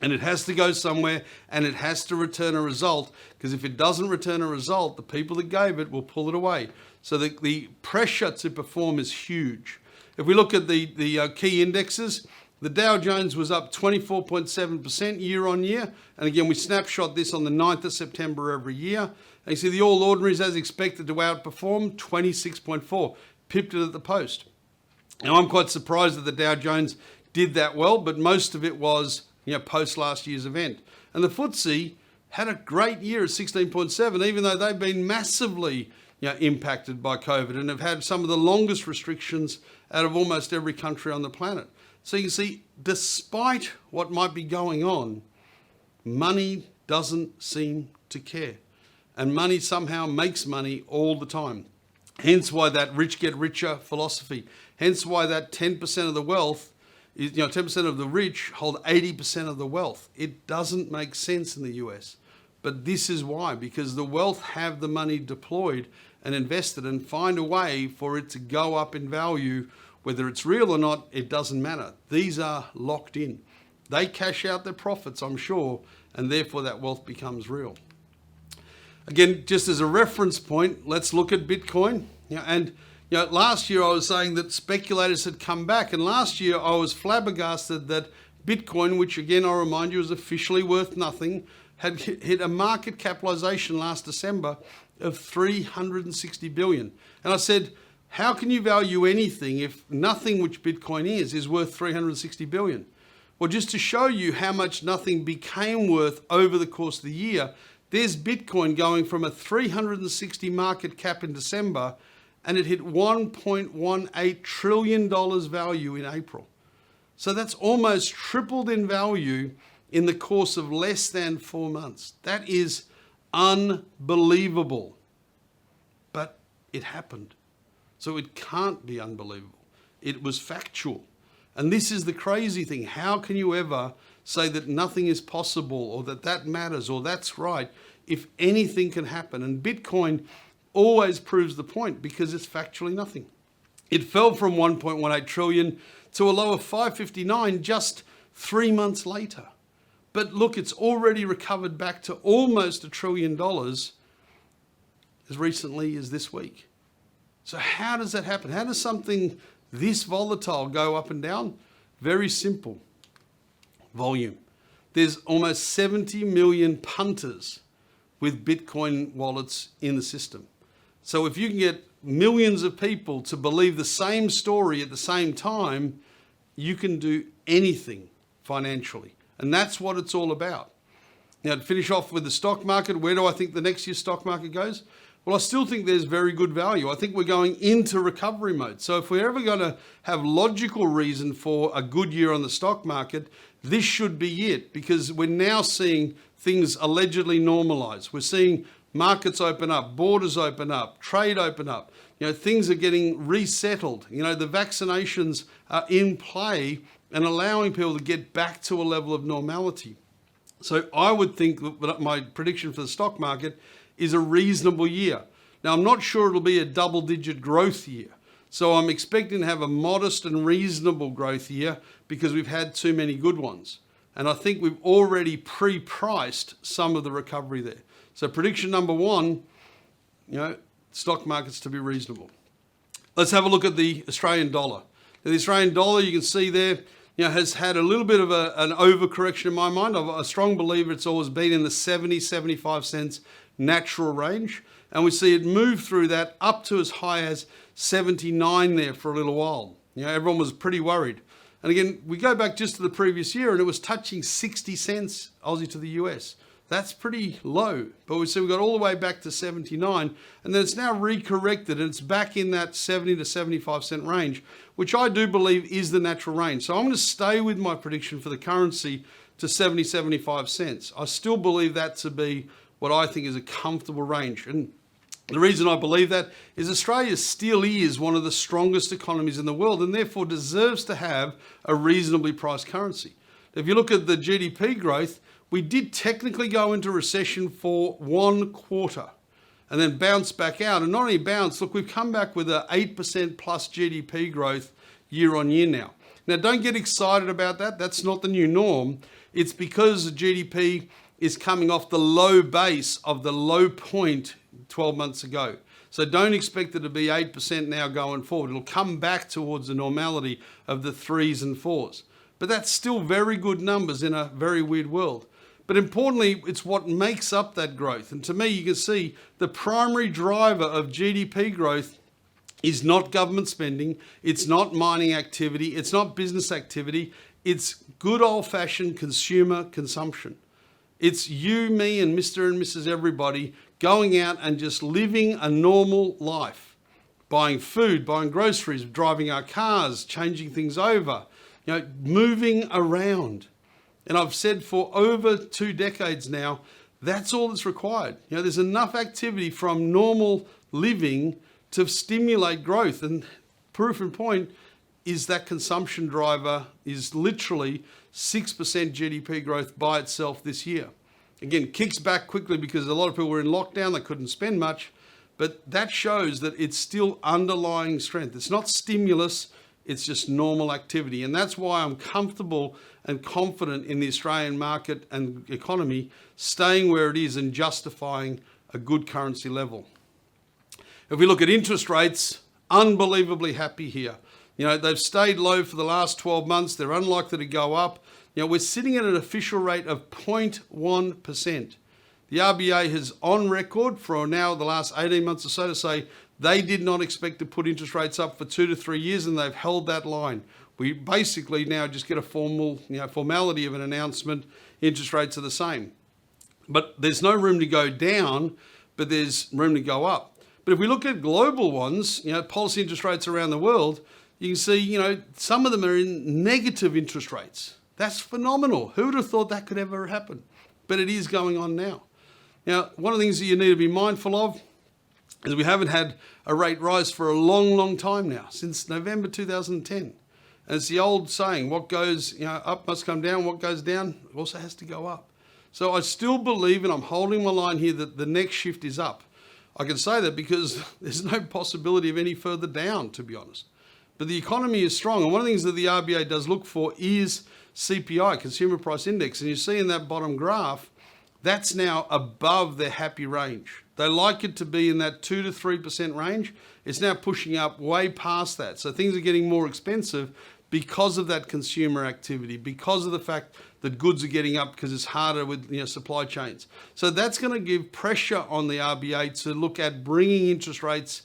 And it has to go somewhere and it has to return a result, because if it doesn't return a result, the people that gave it will pull it away. So the pressure to perform is huge. If we look at the key indexes, the Dow Jones was up 24.7% year on year. And again, we snapshot this on the 9th of September every year. And you see the All Ordinaries, as expected, to outperform 26.4, pipped it at the post. Now, I'm quite surprised that the Dow Jones did that well, but most of it was post last year's event. And the FTSE had a great year at 16.7, even though they've been massively impacted by COVID and have had some of the longest restrictions out of almost every country on the planet. So you can see, despite what might be going on, money doesn't seem to care. And money somehow makes money all the time. Hence why that rich get richer philosophy. Hence why that 10% of the wealth, 10% of the rich hold 80% of the wealth. It doesn't make sense in the US. But this is why, because the wealth have the money deployed and invested and find a way for it to go up in value. Whether it's real or not, it doesn't matter. These are locked in. They cash out their profits, I'm sure, and therefore that wealth becomes real. Again, just as a reference point, let's look at Bitcoin. Last year I was saying that speculators had come back, and last year I was flabbergasted that Bitcoin, which again I remind you is officially worth nothing, had hit a market capitalization last December of 360 billion. And I said, how can you value anything if nothing, which Bitcoin is worth 360 billion? Well, just to show you how much nothing became worth over the course of the year, there's Bitcoin going from a 360 market cap in December, and it hit $1.18 trillion value in April. So that's almost tripled in value in the course of less than 4 months. That is unbelievable. But it happened. So it can't be unbelievable. It was factual. And this is the crazy thing. How can you ever say that nothing is possible or that that matters or that's right if anything can happen? And Bitcoin always proves the point because it's factually nothing. It fell from 1.18 trillion to a low of 559 just 3 months later. But look, it's already recovered back to almost $1 trillion as recently as this week. So how does that happen? How does something this volatile go up and down? Very simple. Volume. There's almost 70 million punters with Bitcoin wallets in the system. So if you can get millions of people to believe the same story at the same time, you can do anything financially. And that's what it's all about. Now, to finish off with the stock market, where do I think the next year's stock market goes? Well, I still think there's very good value. I think we're going into recovery mode. So if we're ever going to have logical reason for a good year on the stock market, this should be it, because we're now seeing things allegedly normalize. We're seeing markets open up, borders open up, trade open up. Things are getting resettled. The vaccinations are in play and allowing people to get back to a level of normality. So I would think that my prediction for the stock market is a reasonable year. Now, I'm not sure it'll be a double-digit growth year. So I'm expecting to have a modest and reasonable growth year because we've had too many good ones. And I think we've already pre-priced some of the recovery there. So prediction number one, stock markets to be reasonable. Let's have a look at the Australian dollar. Now, the Australian dollar, you can see there, has had a little bit of an overcorrection in my mind. I'm a strong believer it's always been in the 70, 75 cents natural range. And we see it move through that up to as high as 79 there for a little while. Everyone was pretty worried. And again, we go back just to the previous year and it was touching 60 cents Aussie to the US. That's pretty low. But we see we got all the way back to 79 and then it's now recorrected and it's back in that 70 to 75 cent range, which I do believe is the natural range. So I'm going to stay with my prediction for the currency to 70, 75 cents. I still believe that to be what I think is a comfortable range. And the reason I believe that is Australia still is one of the strongest economies in the world and therefore deserves to have a reasonably priced currency. If you look at the GDP growth, we did technically go into recession for 1 quarter and then bounce back out. And not only bounce, look, we've come back with an 8% plus GDP growth year on year now. Now, don't get excited about that. That's not the new norm. It's because GDP is coming off the low base of the low point 12 months ago. So don't expect it to be 8% now going forward. It'll come back towards the normality of the 3s and 4s. But that's still very good numbers in a very weird world. But importantly, it's what makes up that growth. And to me, you can see the primary driver of GDP growth is not government spending, it's not mining activity, it's not business activity, it's good old-fashioned consumer consumption. It's you, me, and Mr. and Mrs. Everybody going out and just living a normal life. Buying food, buying groceries, driving our cars, changing things over, moving around. And I've said for over 2 decades now, that's all that's required. There's enough activity from normal living to stimulate growth. And proof in point is that consumption driver is literally 6% GDP growth by itself this year. Again, kicks back quickly because a lot of people were in lockdown, they couldn't spend much, but that shows that it's still underlying strength. It's not stimulus, it's just normal activity. And that's why I'm comfortable and confident in the Australian market and economy staying where it is and justifying a good currency level. If we look at interest rates, unbelievably happy here. They've stayed low for the last 12 months. They're unlikely to go up. We're sitting at an official rate of 0.1%. The RBA has on record for now the last 18 months or so to say they did not expect to put interest rates up for 2 to 3 years, and they've held that line. We basically now just get a formality of an announcement. Interest rates are the same. But there's no room to go down, but there's room to go up. But if we look at global ones, policy interest rates around the world, you can see, some of them are in negative interest rates. That's phenomenal. Who would have thought that could ever happen? But it is going on now. Now, one of the things that you need to be mindful of is we haven't had a rate rise for a long, long time now, since November 2010. And it's the old saying, what goes up must come down, what goes down also has to go up. So I still believe, and I'm holding my line here, that the next shift is up. I can say that because there's no possibility of any further down, to be honest. But the economy is strong. And one of the things that the RBA does look for is CPI, Consumer Price Index. And you see in that bottom graph, that's now above their happy range. They like it to be in that 2 to 3% range. It's now pushing up way past that. So things are getting more expensive because of that consumer activity, because of the fact that goods are getting up because it's harder with supply chains. So that's going to give pressure on the RBA to look at bringing interest rates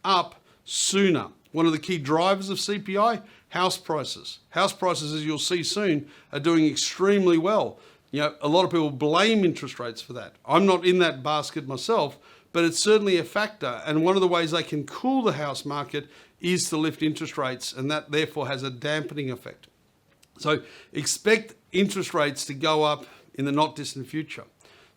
up sooner. One of the key drivers of CPI, house prices. House prices, as you'll see soon, are doing extremely well. A lot of people blame interest rates for that. I'm not in that basket myself, but it's certainly a factor. And one of the ways they can cool the house market is to lift interest rates, and that therefore has a dampening effect. So expect interest rates to go up in the not distant future.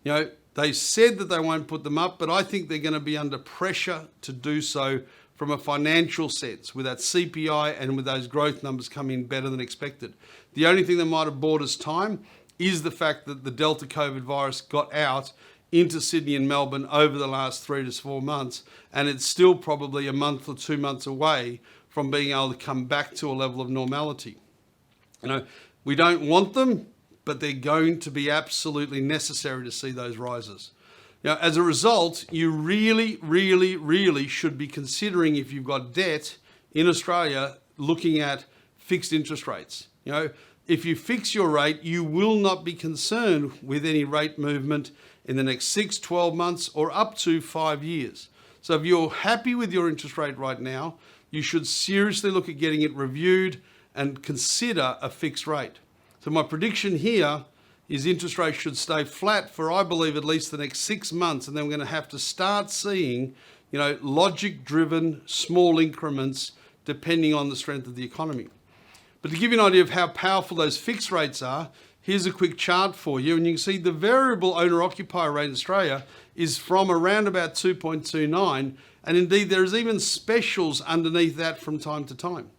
They said that they won't put them up, but I think they're going to be under pressure to do so from a financial sense, with that CPI and with those growth numbers coming in better than expected. The only thing that might have bought us time is the fact that the Delta COVID virus got out into Sydney and Melbourne over the last 3 to 4 months, and it's still probably a month or 2 months away from being able to come back to a level of normality. We don't want them, but they're going to be absolutely necessary to see those rises. As a result, you really, really, really should be considering, if you've got debt in Australia, looking at fixed interest rates. If you fix your rate, you will not be concerned with any rate movement in the next 6, 12 months or up to 5 years. So if you're happy with your interest rate right now, you should seriously look at getting it reviewed and consider a fixed rate. So my prediction here is interest rates should stay flat for, I believe, at least the next 6 months, and then we're going to have to start seeing, logic-driven small increments depending on the strength of the economy. But to give you an idea of how powerful those fixed rates are, here's a quick chart for you, and you can see the variable owner-occupier rate in Australia is from around about 2.29, and indeed there is even specials underneath that from time to time.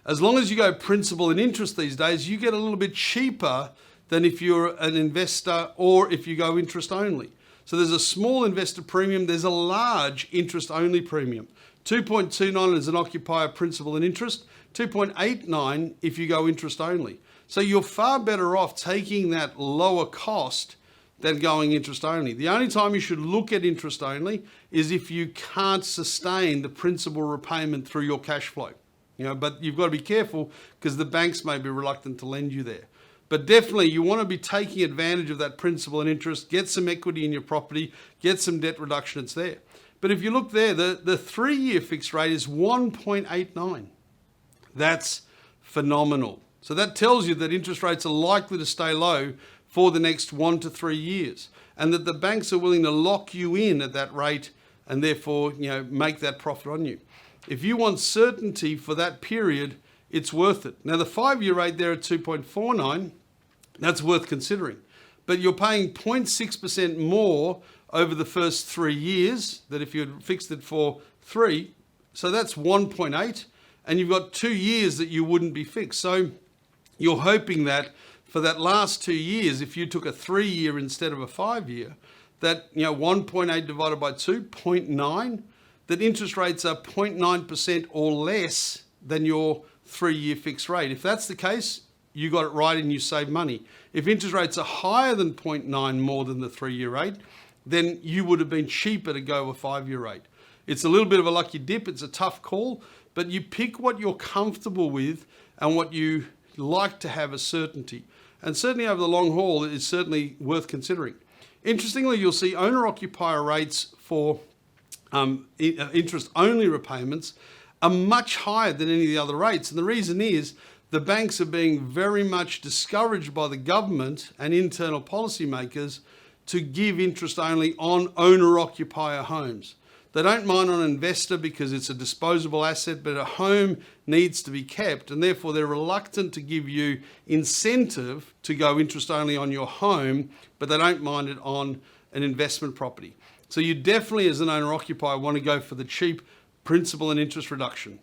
As long as you go principal and interest these days, you get a little bit cheaper than if you're an investor or if you go interest only. So there's a small investor premium, there's a large interest only premium. 2.29 is an occupier principal and interest, 2.89 if you go interest only. So you're far better off taking that lower cost than going interest only. The only time you should look at interest only is if you can't sustain the principal repayment through your cash flow. But you've got to be careful because the banks may be reluctant to lend you there. But definitely you want to be taking advantage of that principal and interest, get some equity in your property, get some debt reduction, it's there. But if you look there, the 3-year fixed rate is 1.89. That's phenomenal. So that tells you that interest rates are likely to stay low for the next 1 to 3 years, and that the banks are willing to lock you in at that rate and therefore, make that profit on you. If you want certainty for that period, it's worth it. Now the 5-year rate there at 2.49, that's worth considering. But you're paying 0.6% more over the first 3 years than if you had fixed it for 3. So that's 1.8, and you've got 2 years that you wouldn't be fixed. So you're hoping that for that last 2 years, if you took a 3-year instead of a 5-year, that 1.8 divided by 2, 0.9, that interest rates are 0.9% or less than your 3-year fixed rate. If that's the case, you got it right and you save money. If interest rates are higher than 0.9 more than the 3-year rate, then you would have been cheaper to go a 5-year rate. It's a little bit of a lucky dip. It's a tough call, but you pick what you're comfortable with and what you like to have a certainty. And certainly over the long haul, it is certainly worth considering. Interestingly, you'll see owner-occupier rates for interest-only repayments are much higher than any of the other rates. And the reason is the banks are being very much discouraged by the government and internal policymakers to give interest only on owner-occupier homes. They don't mind on an investor because it's a disposable asset, but a home needs to be kept, and therefore they're reluctant to give you incentive to go interest only on your home, but they don't mind it on an investment property. So you definitely, as an owner-occupier, want to go for the cheap principal and interest reduction.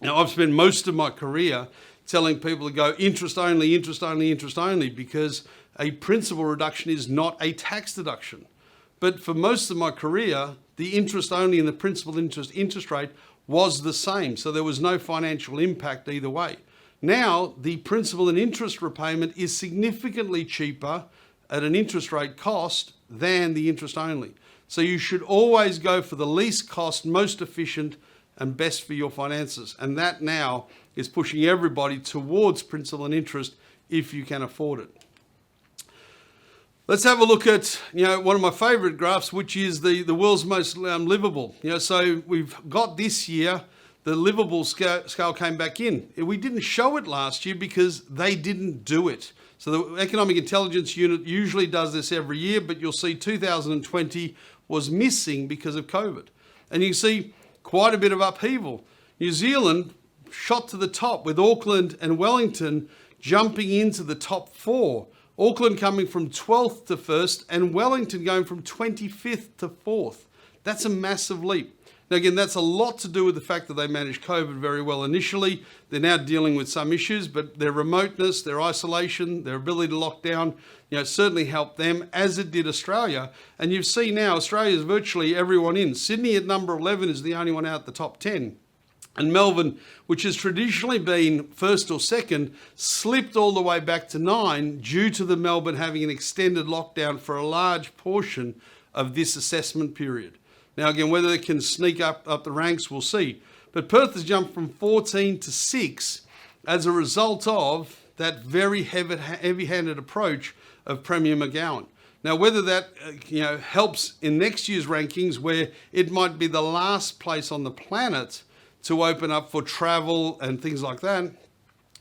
Now, I've spent most of my career telling people to go interest only, interest only, interest only, because a principal reduction is not a tax deduction. But for most of my career, the interest only and the principal interest rate was the same. So there was no financial impact either way. Now, the principal and interest repayment is significantly cheaper at an interest rate cost than the interest only. So you should always go for the least cost, most efficient, and best for your finances. And that now is pushing everybody towards principal and interest if you can afford it. Let's have a look at, one of my favorite graphs, which is the world's most livable. So we've got this year, the livable scale came back in. We didn't show it last year because they didn't do it. So the Economic Intelligence Unit usually does this every year, but you'll see 2020 was missing because of COVID. And you can see quite a bit of upheaval. New Zealand shot to the top with Auckland and Wellington jumping into the top 4. Auckland coming from 12th to 1st and Wellington going from 25th to 4th. That's a massive leap. Now again, that's a lot to do with the fact that they managed COVID very well initially. They're now dealing with some issues, but their remoteness, their isolation, their ability to lock down, certainly helped them, as it did Australia. And you've seen now Australia's virtually everyone in. Sydney at number 11 is the only one out the top 10. And Melbourne, which has traditionally been first or second, slipped all the way back to 9 due to the Melbourne having an extended lockdown for a large portion of this assessment period. Now again, whether they can sneak up the ranks, we'll see. But Perth has jumped from 14 to 6 as a result of that very heavy-handed approach of Premier McGowan. Now, whether that helps in next year's rankings, where it might be the last place on the planet to open up for travel and things like that,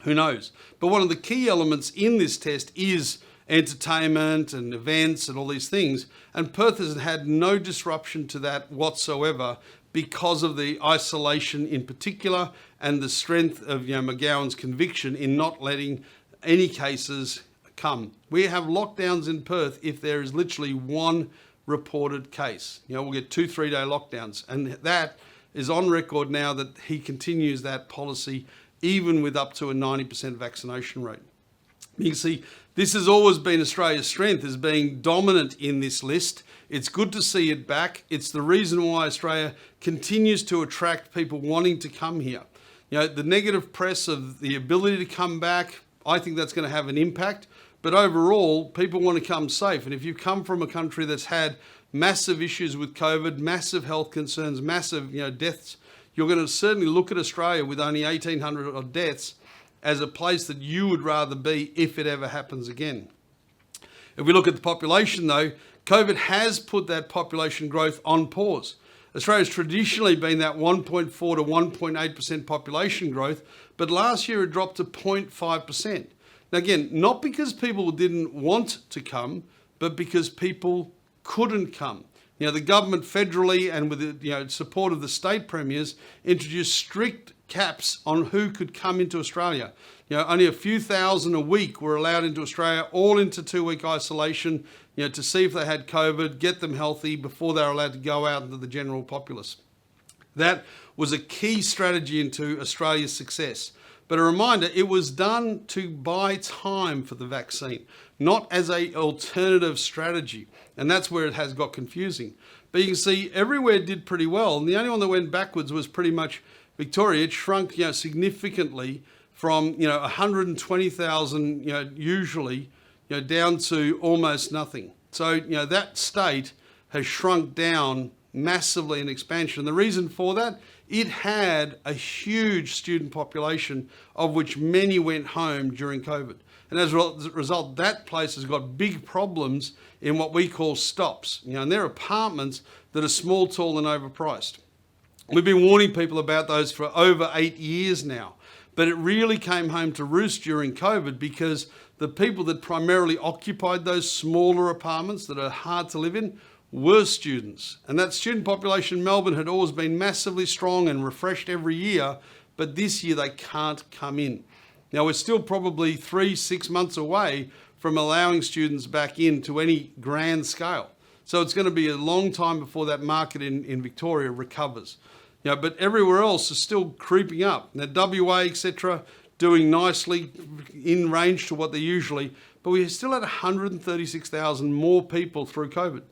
who knows? But one of the key elements in this test is entertainment and events and all these things. And Perth has had no disruption to that whatsoever because of the isolation in particular and the strength of McGowan's conviction in not letting any cases come. We have lockdowns in Perth if there is literally one reported case. We'll get 2-3 day lockdowns, and that is on record now that he continues that policy even with up to a 90% vaccination rate. You can see this has always been Australia's strength, as being dominant in this list. It's good to see it back. It's the reason why Australia continues to attract people wanting to come here. The negative press of the ability to come back, I think that's going to have an impact. But overall, people want to come safe. And if you come from a country that's had massive issues with COVID, massive health concerns, massive deaths, you're going to certainly look at Australia with only 1,800 odd deaths as a place that you would rather be if it ever happens again. If we look at the population though, COVID has put that population growth on pause. Australia's traditionally been that 1.4 to 1.8% population growth, but last year it dropped to 0.5%. Now again, not because people didn't want to come, but because people couldn't come. The government federally and with the support of the state premiers introduced strict caps on who could come into Australia. Only a few thousand a week were allowed into Australia, all into 2-week isolation, to see if they had COVID, get them healthy before they were allowed to go out into the general populace. That was a key strategy into Australia's success. But a reminder, it was done to buy time for the vaccine, not as an alternative strategy. And that's where it has got confusing. But you can see everywhere did pretty well. And the only one that went backwards was pretty much Victoria. It shrunk significantly from 120,000 usually down to almost nothing. So that state has shrunk down massively in expansion. The reason for that, it had a huge student population, of which many went home during COVID. And as a result, that place has got big problems in what we call stops. And they're apartments that are small, tall and overpriced. We've been warning people about those for over 8 years now, but it really came home to roost during COVID because the people that primarily occupied those smaller apartments that are hard to live in were students. And that student population in Melbourne had always been massively strong and refreshed every year, but this year they can't come in. Now we're still probably 3-6 months away from allowing students back in to any grand scale. So it's going to be a long time before that market in Victoria recovers. But everywhere else is still creeping up. Now WA, etc., doing nicely in range to what they usually, but we still had 136,000 more people through COVID.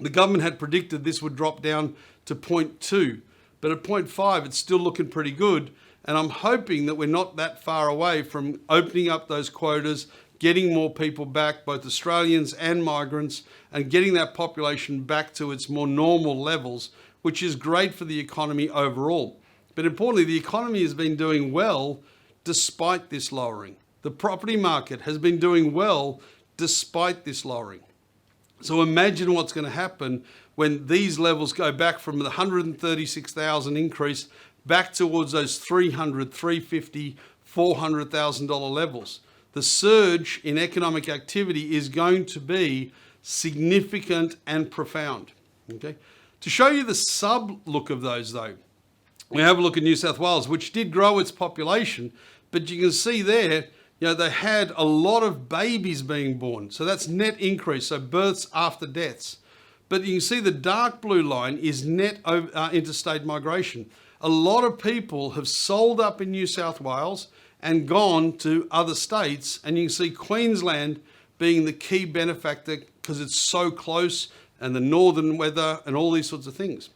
The government had predicted this would drop down to 0.2, but at 0.5 it's still looking pretty good, and I'm hoping that we're not that far away from opening up those quotas, getting more people back, both Australians and migrants, and getting that population back to its more normal levels, which is great for the economy overall. But importantly, the economy has been doing well despite this lowering. The property market has been doing well despite this lowering. So imagine what's going to happen when these levels go back from the 136,000 increase back towards those $300,000, $350,000, $400,000 levels. The surge in economic activity is going to be significant and profound. Okay? To show you the sub-look of those though, we have a look at New South Wales, which did grow its population, but you can see there, they had a lot of babies being born. So that's net increase, so births after deaths. But you can see the dark blue line is net interstate migration. A lot of people have sold up in New South Wales and gone to other states, and you can see Queensland being the key benefactor because it's so close, and the northern weather and all these sorts of things.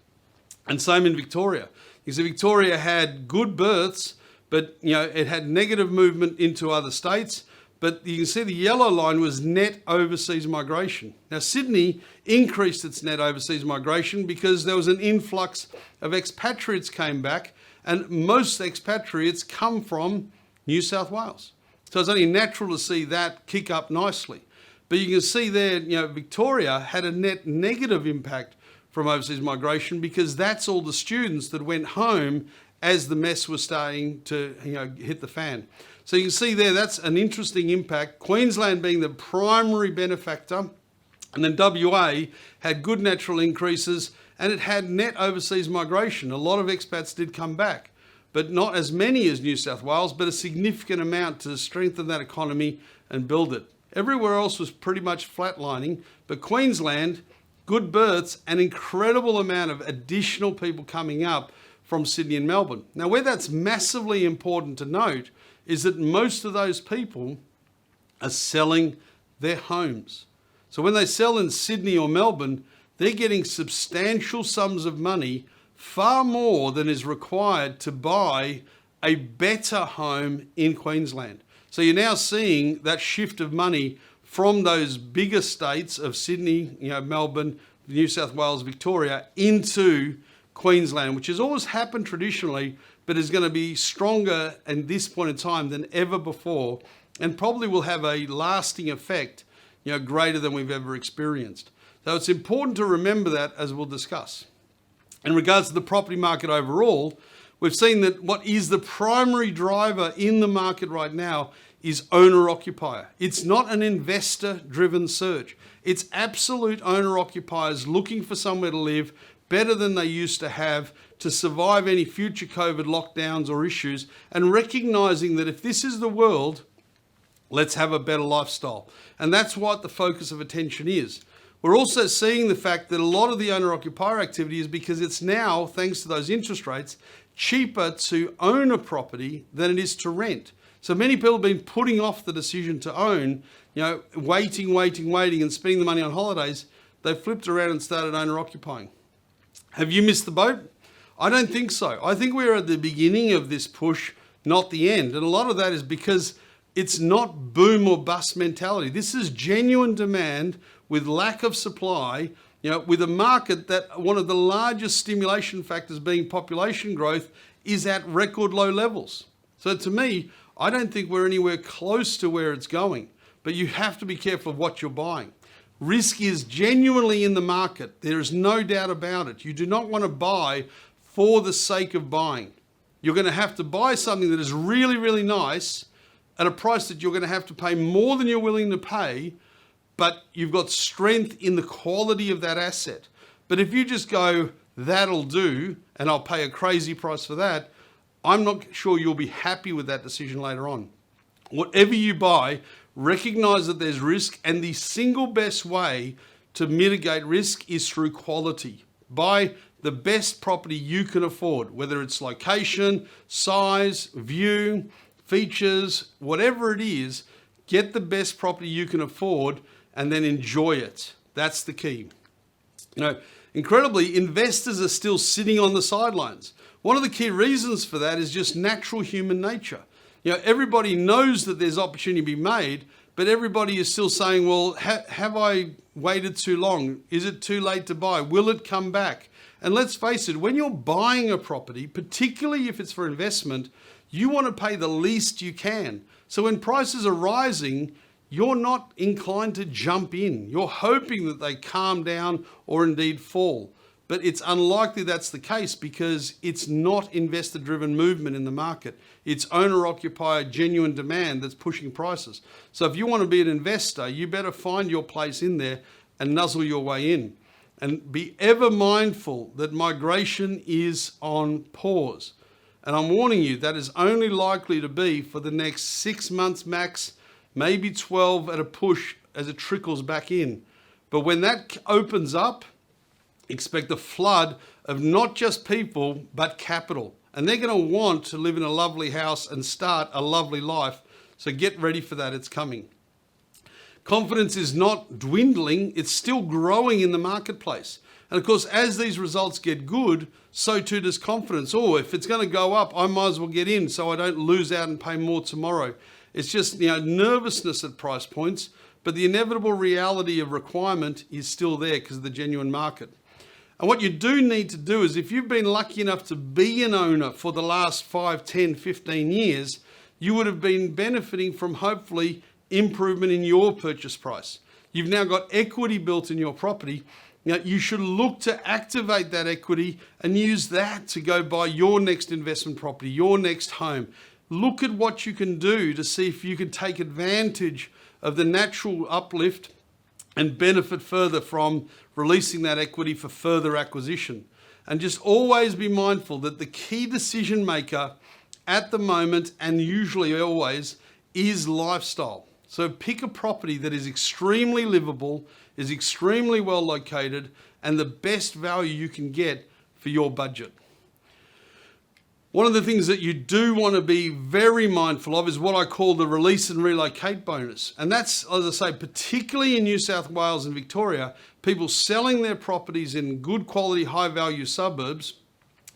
And same in Victoria. You see Victoria had good births, but it had negative movement into other states. But you can see the yellow line was net overseas migration. Now Sydney increased its net overseas migration because there was an influx of expatriates came back, and most expatriates come from New South Wales. So it's only natural to see that kick up nicely. But you can see there, Victoria had a net negative impact from overseas migration because that's all the students that went home as the mess was starting to hit the fan. So you can see there, that's an interesting impact. Queensland being the primary benefactor, and then WA had good natural increases, and it had net overseas migration. A lot of expats did come back, but not as many as New South Wales, but a significant amount to strengthen that economy and build it. Everywhere else was pretty much flatlining, but Queensland, good births, an incredible amount of additional people coming up from Sydney and Melbourne. Now, where that's massively important to note is that most of those people are selling their homes. So when they sell in Sydney or Melbourne, they're getting substantial sums of money, far more than is required to buy a better home in Queensland. So you're now seeing that shift of money from those bigger states of Sydney, Melbourne, New South Wales, Victoria, into Queensland, which has always happened traditionally, but is going to be stronger at this point in time than ever before, and probably will have a lasting effect, greater than we've ever experienced. So it's important to remember that, as we'll discuss. In regards to the property market overall, we've seen that what is the primary driver in the market right now is owner-occupier. It's not an investor-driven surge. It's absolute owner-occupiers looking for somewhere to live better than they used to have to survive any future COVID lockdowns or issues, and recognizing that if this is the world, let's have a better lifestyle. And that's what the focus of attention is. We're also seeing the fact that a lot of the owner-occupier activity is because it's now, thanks to those interest rates, cheaper to own a property than it is to rent. So many people have been putting off the decision to own, waiting and spending the money on holidays. They've flipped around and started owner-occupying. Have you missed the boat? I don't think so. I think we're at the beginning of this push, not the end. And a lot of that is because it's not boom or bust mentality. This is genuine demand with lack of supply, with a market that one of the largest stimulation factors being population growth is at record low levels. So to me, I don't think we're anywhere close to where it's going, but you have to be careful of what you're buying. Risk is genuinely in the market. There is no doubt about it. You do not want to buy for the sake of buying. You're going to have to buy something that is really, really nice at a price that you're going to have to pay more than you're willing to pay but you've got strength in the quality of that asset. But if you just go, that'll do, and I'll pay a crazy price for that, I'm not sure you'll be happy with that decision later on. Whatever you buy, recognize that there's risk, and the single best way to mitigate risk is through quality. Buy the best property you can afford, whether it's location, size, view, features, whatever it is, get the best property you can afford and then enjoy it. That's the key. Incredibly, investors are still sitting on the sidelines. One of the key reasons for that is just natural human nature. Everybody knows that there's opportunity to be made, but everybody is still saying, well, have I waited too long? Is it too late to buy? Will it come back? And let's face it, when you're buying a property, particularly if it's for investment, you want to pay the least you can. So when prices are rising, you're not inclined to jump in. You're hoping that they calm down or indeed fall. But it's unlikely that's the case because it's not investor-driven movement in the market. It's owner-occupier genuine demand that's pushing prices. So if you want to be an investor, you better find your place in there and nuzzle your way in. And be ever mindful that migration is on pause. And I'm warning you, that is only likely to be for the next 6 months max, maybe 12 at a push as it trickles back in. But when that opens up, expect a flood of not just people, but capital. And they're going to want to live in a lovely house and start a lovely life. So get ready for that, it's coming. Confidence is not dwindling, it's still growing in the marketplace. And of course, as these results get good, so too does confidence. Oh, if it's going to go up, I might as well get in so I don't lose out and pay more tomorrow. It's just, nervousness at price points, but the inevitable reality of requirement is still there because of the genuine market. And what you do need to do is, if you've been lucky enough to be an owner for the last 5, 10, 15 years, you would have been benefiting from hopefully improvement in your purchase price. You've now got equity built in your property. Now, you should look to activate that equity and use that to go buy your next investment property, your next home. Look at what you can do to see if you can take advantage of the natural uplift and benefit further from releasing that equity for further acquisition. And just always be mindful that the key decision maker at the moment, and usually always, is lifestyle. So pick a property that is extremely livable, is extremely well located, and the best value you can get for your budget. One of the things that you do want to be very mindful of is what I call the release and relocate bonus. And that's, as I say, particularly in New South Wales and Victoria, people selling their properties in good quality, high value suburbs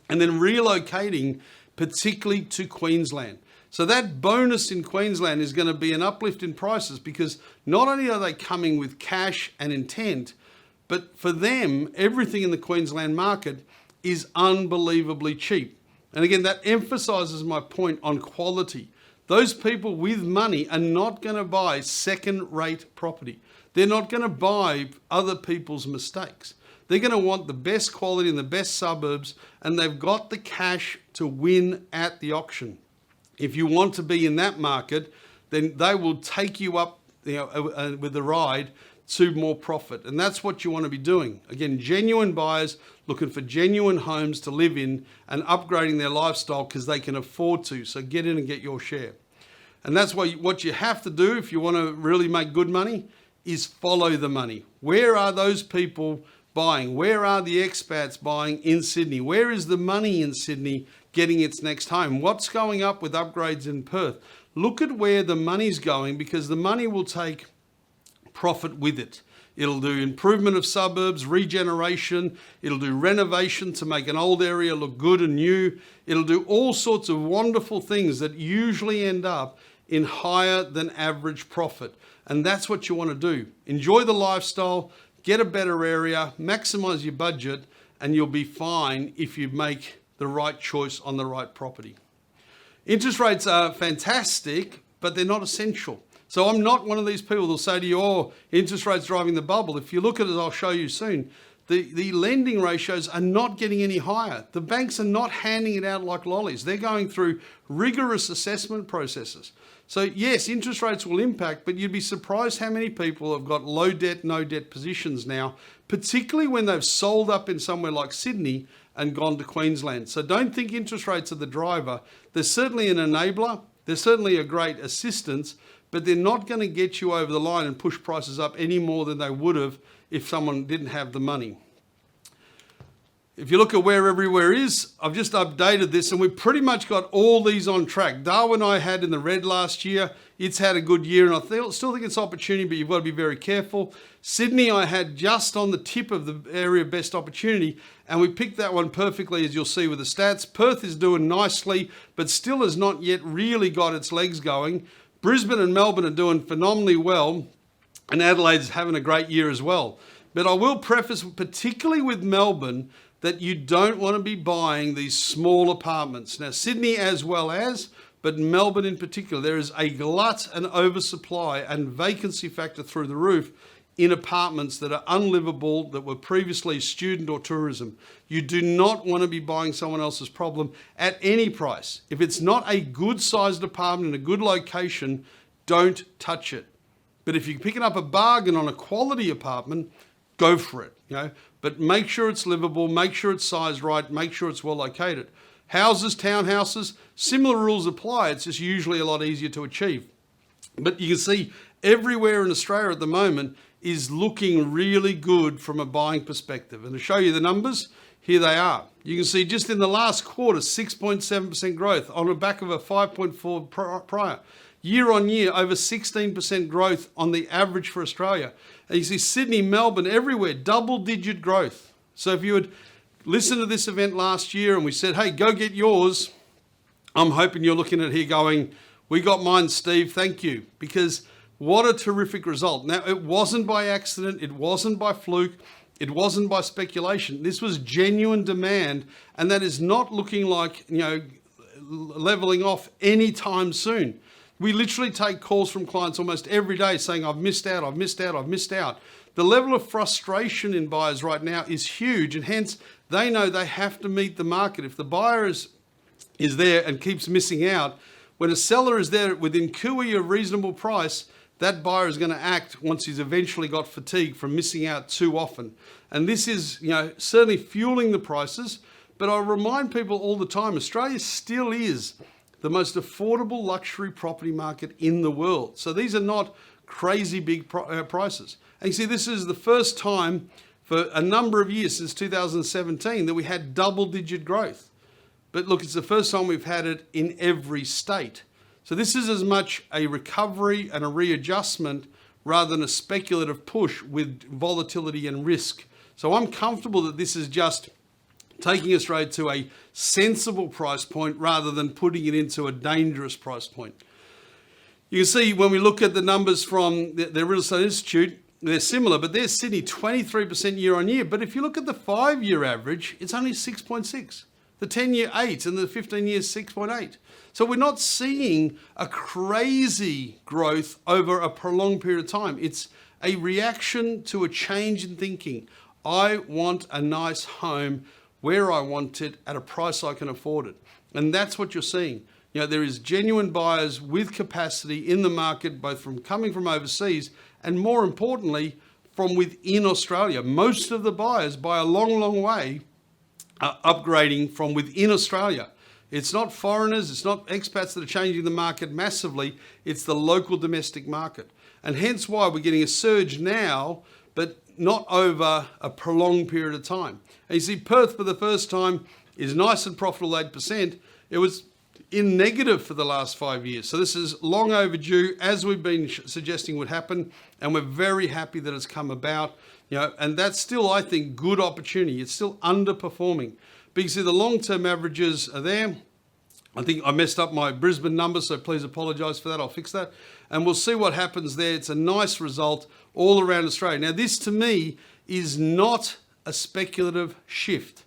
and then relocating particularly to Queensland. So that bonus in Queensland is going to be an uplift in prices because not only are they coming with cash and intent, but for them, everything in the Queensland market is unbelievably cheap. And again, that emphasizes my point on quality. Those people with money are not going to buy second-rate property. They're not going to buy other people's mistakes. They're going to want the best quality in the best suburbs, and they've got the cash to win at the auction. If you want to be in that market, then they will take you up with the ride to more profit. And that's what you want to be doing. Again, genuine buyers looking for genuine homes to live in and upgrading their lifestyle because they can afford to. So get in and get your share. And that's what you have to do if you want to really make good money is follow the money. Where are those people buying? Where are the expats buying in Sydney? Where is the money in Sydney getting its next home? What's going up with upgrades in Perth? Look at where the money's going because the money will take profit with it. It'll do improvement of suburbs, regeneration. It'll do renovation to make an old area look good and new. It'll do all sorts of wonderful things that usually end up in higher than average profit. And that's what you want to do. Enjoy the lifestyle, get a better area, maximize your budget, and you'll be fine if you make the right choice on the right property. Interest rates are fantastic, but they're not essential. So I'm not one of these people that'll say to you, oh, interest rates driving the bubble. If you look at it, I'll show you soon. The lending ratios are not getting any higher. The banks are not handing it out like lollies. They're going through rigorous assessment processes. So yes, interest rates will impact, but you'd be surprised how many people have got low debt, no debt positions now, particularly when they've sold up in somewhere like Sydney and gone to Queensland. So don't think interest rates are the driver. They're certainly an enabler. They're certainly a great assistance, but they're not going to get you over the line and push prices up any more than they would have if someone didn't have the money. If you look at where everywhere is, I've just updated this and we've pretty much got all these on track. Darwin I had in the red last year. It's had a good year and I still think it's opportunity, but you've got to be very careful. Sydney I had just on the tip of the area of best opportunity and we picked that one perfectly, as you'll see with the stats. Perth is doing nicely, but still has not yet really got its legs going. Brisbane and Melbourne are doing phenomenally well and Adelaide's having a great year as well. But I will preface, particularly with Melbourne, that you don't want to be buying these small apartments. Now, Sydney as well as, but Melbourne in particular, there is a glut and oversupply and vacancy factor through the roof in apartments that are unlivable, that were previously student or tourism. You do not want to be buying someone else's problem at any price. If it's not a good sized apartment in a good location, don't touch it. But if you're picking up a bargain on a quality apartment, go for it, but make sure it's livable, make sure it's sized right, make sure it's well located. Houses, townhouses, similar rules apply. It's just usually a lot easier to achieve. But you can see everywhere in Australia at the moment is looking really good from a buying perspective. And to show you the numbers, here they are. You can see just in the last quarter, 6.7% growth on the back of a 5.4 prior. Year on year, over 16% growth on the average for Australia. And you see Sydney, Melbourne, everywhere, double-digit growth. So if you had listened to this event last year and we said, hey, go get yours, I'm hoping you're looking at here going, we got mine, Steve, thank you. Because what a terrific result. Now, it wasn't by accident, it wasn't by fluke, it wasn't by speculation. This was genuine demand, and that is not looking like, leveling off anytime soon. We literally take calls from clients almost every day saying, I've missed out, I've missed out, I've missed out. The level of frustration in buyers right now is huge, and hence they know they have to meet the market. If the buyer is there and keeps missing out, when a seller is there within cooey of reasonable price, that buyer is going to act once he's eventually got fatigue from missing out too often. And this is, certainly fueling the prices. But I remind people all the time, Australia still is the most affordable luxury property market in the world. So these are not crazy big prices. And you see, this is the first time for a number of years since 2017 that we had double-digit growth. But look, it's the first time we've had it in every state. So this is as much a recovery and a readjustment rather than a speculative push with volatility and risk. So I'm comfortable that this is just taking Australia to a sensible price point rather than putting it into a dangerous price point. You can see when we look at the numbers from the Real Estate Institute, they're similar, but there's Sydney 23% year on year. But if you look at the 5-year average, it's only 6.6. The 10-year 8 and the 15-year 6.8. So we're not seeing a crazy growth over a prolonged period of time. It's a reaction to a change in thinking. I want a nice home where I want it at a price I can afford it. And that's what you're seeing. There is genuine buyers with capacity in the market, both from coming from overseas and more importantly, from within Australia. Most of the buyers by a long, long way are upgrading from within Australia. It's not foreigners, it's not expats that are changing the market massively, it's the local domestic market. And hence why we're getting a surge now, but not over a prolonged period of time. And you see Perth for the first time is nice and profitable, 8%. It was in negative for the last 5 years. So this is long overdue, as we've been suggesting would happen. And we're very happy that it's come about. And that's still, I think, good opportunity. It's still underperforming. But you see the long-term averages are there. I think I messed up my Brisbane number, so please apologise for that. I'll fix that. And we'll see what happens there. It's a nice result all around Australia. Now, this to me is not a speculative shift.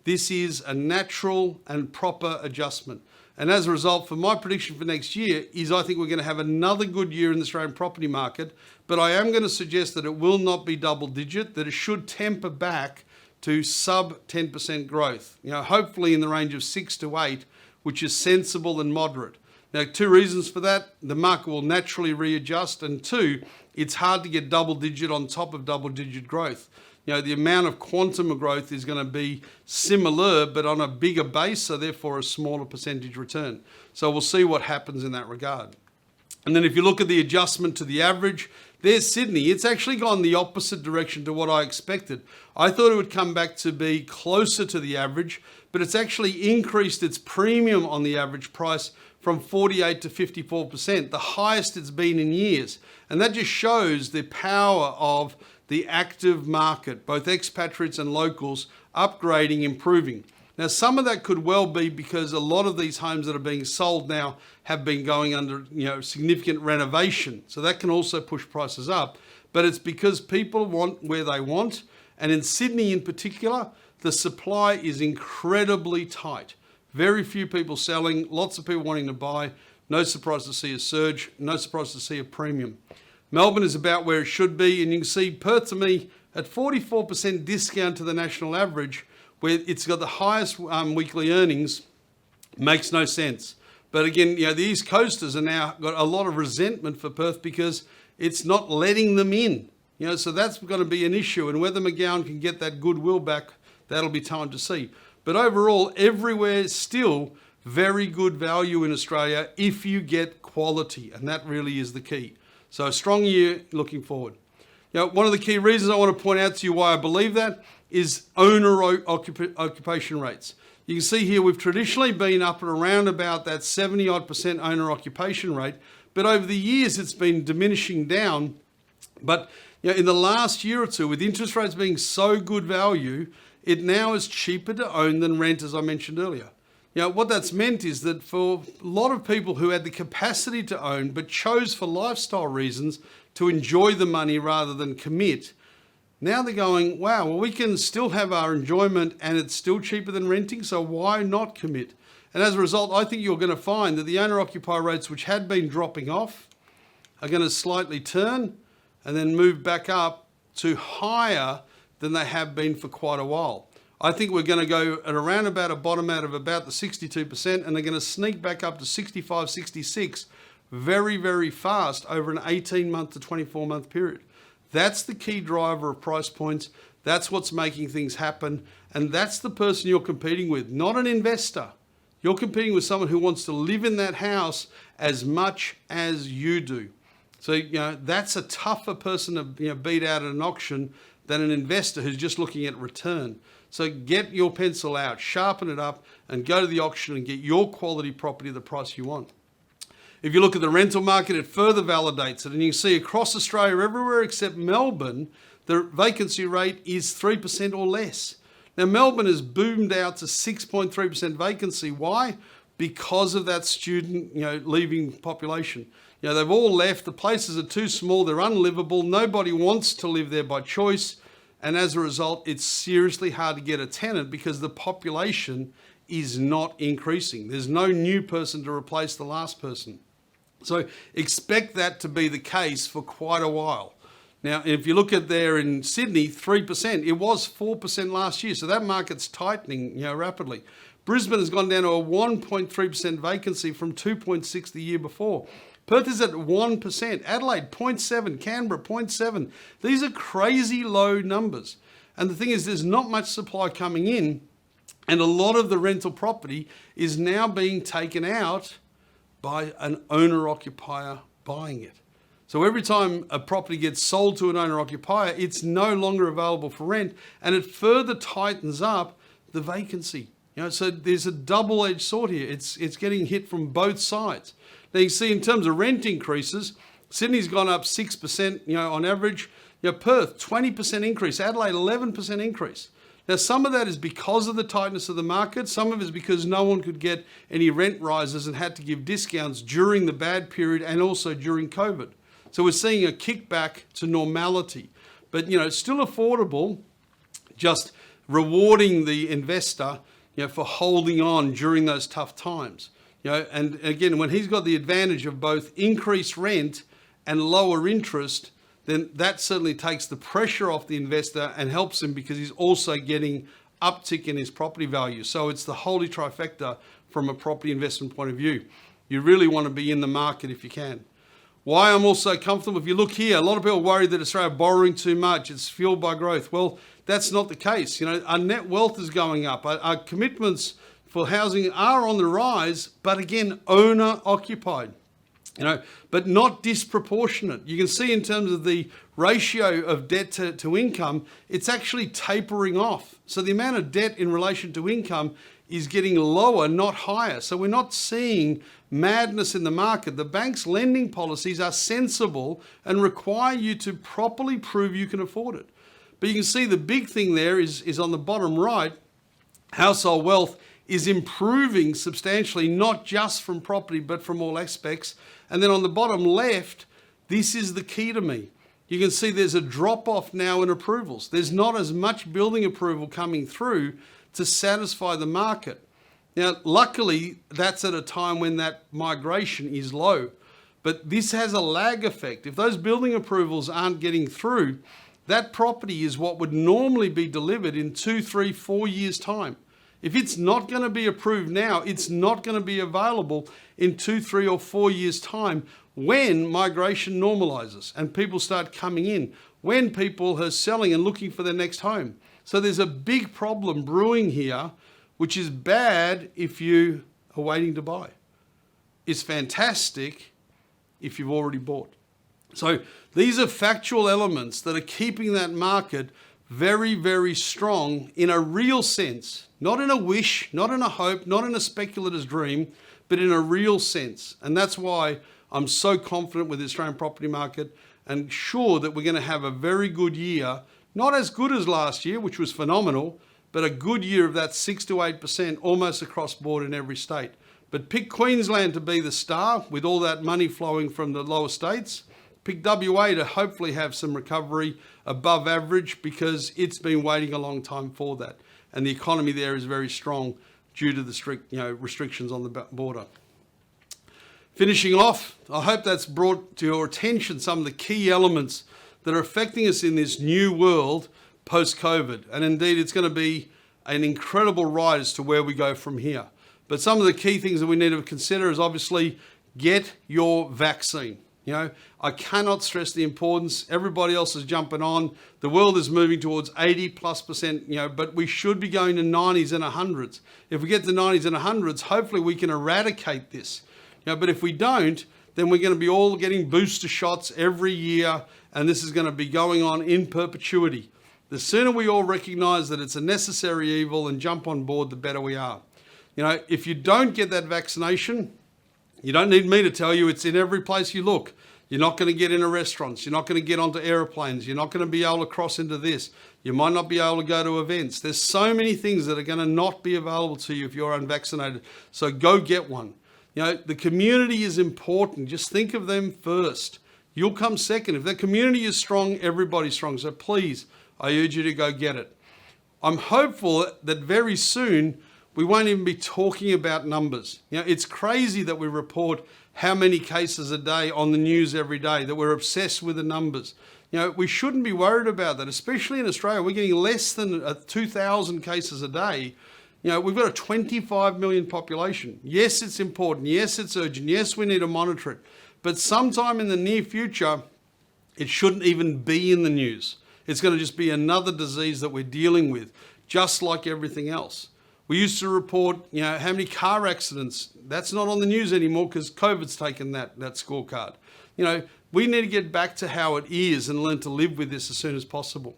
This is a natural and proper adjustment. And as a result, for my prediction for next year is I think we're going to have another good year in the Australian property market, but I am going to suggest that it will not be double digit, that it should temper back to sub 10% growth. Hopefully in the range of 6 to 8, which is sensible and moderate. Now, two reasons for that. The market will naturally readjust, and two, it's hard to get double digit on top of double digit growth. The amount of quantum of growth is going to be similar, but on a bigger base, so therefore a smaller percentage return. So we'll see what happens in that regard. And then if you look at the adjustment to the average, there's Sydney. It's actually gone the opposite direction to what I expected. I thought it would come back to be closer to the average, but it's actually increased its premium on the average price from 48 to 54%, the highest it's been in years. And that just shows the power of the active market, both expatriates and locals, upgrading, improving. Now, some of that could well be because a lot of these homes that are being sold now have been going under, significant renovation. So that can also push prices up. But it's because people want where they want. And in Sydney in particular, the supply is incredibly tight. Very few people selling, lots of people wanting to buy. No surprise to see a surge, no surprise to see a premium. Melbourne is about where it should be, and you can see Perth to me at 44% discount to the national average, where it's got the highest weekly earnings, makes no sense. But again, the East Coasters are now got a lot of resentment for Perth because it's not letting them in. So that's going to be an issue, and whether McGowan can get that goodwill back, that'll be time to see. But overall, everywhere still very good value in Australia if you get quality, and that really is the key. So a strong year looking forward. One of the key reasons I want to point out to you why I believe that is owner-occupation rates. You can see here we've traditionally been up at around about that 70-odd% owner-occupation rate, but over the years it's been diminishing down. But in the last year or two, with interest rates being so good value, it now is cheaper to own than rent, as I mentioned earlier. What that's meant is that for a lot of people who had the capacity to own but chose for lifestyle reasons to enjoy the money rather than commit, now they're going, wow, well, we can still have our enjoyment and it's still cheaper than renting, so why not commit? And as a result, I think you're going to find that the owner-occupier rates, which had been dropping off, are going to slightly turn and then move back up to higher than they have been for quite a while. I think we're going to go at around about a bottom out of about the 62%, and they're going to sneak back up to 65, 66 very, very fast over an 18-month to 24-month period. That's the key driver of price points. That's what's making things happen. And that's the person you're competing with, not an investor. You're competing with someone who wants to live in that house as much as you do. So, that's a tougher person to beat out at an auction than an investor who's just looking at return. So get your pencil out, sharpen it up, and go to the auction and get your quality property at the price you want. If you look at the rental market, it further validates it. And you can see across Australia, everywhere except Melbourne, the vacancy rate is 3% or less. Now, Melbourne has boomed out to 6.3% vacancy. Why? Because of that student, leaving population. They've all left. The places are too small. They're unlivable. Nobody wants to live there by choice. And as a result, it's seriously hard to get a tenant because the population is not increasing. There's no new person to replace the last person. So expect that to be the case for quite a while. Now, if you look at there in Sydney, 3%. It was 4% last year. So that market's tightening, rapidly. Brisbane has gone down to a 1.3% vacancy from 2.6 the year before. Perth is at 1%, Adelaide 0.7, Canberra 0.7. These are crazy low numbers. And the thing is, there's not much supply coming in, and a lot of the rental property is now being taken out by an owner-occupier buying it. So every time a property gets sold to an owner-occupier, it's no longer available for rent, and it further tightens up the vacancy. So there's a double-edged sword here. It's getting hit from both sides. Now you see in terms of rent increases, Sydney's gone up 6%, on average. Perth, 20% increase. Adelaide, 11% increase. Now some of that is because of the tightness of the market. Some of it is because no one could get any rent rises and had to give discounts during the bad period and also during COVID. So we're seeing a kickback to normality. But, it's still affordable, just rewarding the investor, for holding on during those tough times. And again, when he's got the advantage of both increased rent and lower interest, then that certainly takes the pressure off the investor and helps him because he's also getting uptick in his property value. So it's the holy trifecta from a property investment point of view. You really want to be in the market if you can. Why I'm also comfortable, if you look here, a lot of people worry that Australia borrowing too much, it's fueled by growth. Well, that's not the case. Our net wealth is going up. Our commitments for housing are on the rise, but again, owner-occupied. But not disproportionate. You can see in terms of the ratio of debt to income, it's actually tapering off. So the amount of debt in relation to income is getting lower, not higher. So we're not seeing madness in the market. The bank's lending policies are sensible and require you to properly prove you can afford it. But you can see the big thing there is on the bottom right, household wealth is improving substantially, not just from property, but from all aspects. And then on the bottom left, this is the key to me. You can see there's a drop off now in approvals. There's not as much building approval coming through to satisfy the market. Now, luckily, that's at a time when that migration is low. But this has a lag effect. If those building approvals aren't getting through, that property is what would normally be delivered in 2, 3, 4 years' time. If it's not going to be approved now, it's not going to be available in 2, 3, or 4 years' time when migration normalizes and people start coming in, when people are selling and looking for their next home. So there's a big problem brewing here, which is bad if you are waiting to buy. It's fantastic if you've already bought. So these are factual elements that are keeping that market very, very strong in a real sense, not in a wish, not in a hope, not in a speculator's dream, but in a real sense. And that's why I'm so confident with the Australian property market and sure that we're going to have a very good year, not as good as last year, which was phenomenal, but a good year of that 6 to 8% almost across board in every state. But pick Queensland to be the star with all that money flowing from the lower states. Pick WA to hopefully have some recovery above average because it's been waiting a long time for that. And the economy there is very strong due to the strict restrictions on the border. Finishing off, I hope that's brought to your attention some of the key elements that are affecting us in this new world post-COVID. And indeed, it's going to be an incredible ride as to where we go from here. But some of the key things that we need to consider is obviously get your vaccine. I cannot stress the importance. Everybody else is jumping on. The world is moving towards 80+%, but we should be going to 90s and 100s. If we get to 90s and 100s, hopefully we can eradicate this. But if we don't, then we're going to be all getting booster shots every year, and this is going to be going on in perpetuity. The sooner we all recognize that it's a necessary evil and jump on board, the better we are. If you don't get that vaccination, you don't need me to tell you, it's in every place you look. You're not going to get into restaurants. You're not going to get onto airplanes. You're not going to be able to cross into this. You might not be able to go to events. There's so many things that are going to not be available to you if you're unvaccinated. So go get one. The community is important. Just think of them first. You'll come second. If the community is strong, everybody's strong. So please, I urge you to go get it. I'm hopeful that very soon we won't even be talking about numbers. It's crazy that we report how many cases a day on the news every day, that we're obsessed with the numbers. We shouldn't be worried about that, especially in Australia. We're getting less than 2,000 cases a day. We've got a 25 million population. Yes, it's important. Yes, it's urgent. Yes, we need to monitor it. But sometime in the near future, it shouldn't even be in the news. It's going to just be another disease that we're dealing with, just like everything else. We used to report, how many car accidents. That's not on the news anymore because COVID's taken that scorecard. We need to get back to how it is and learn to live with this as soon as possible.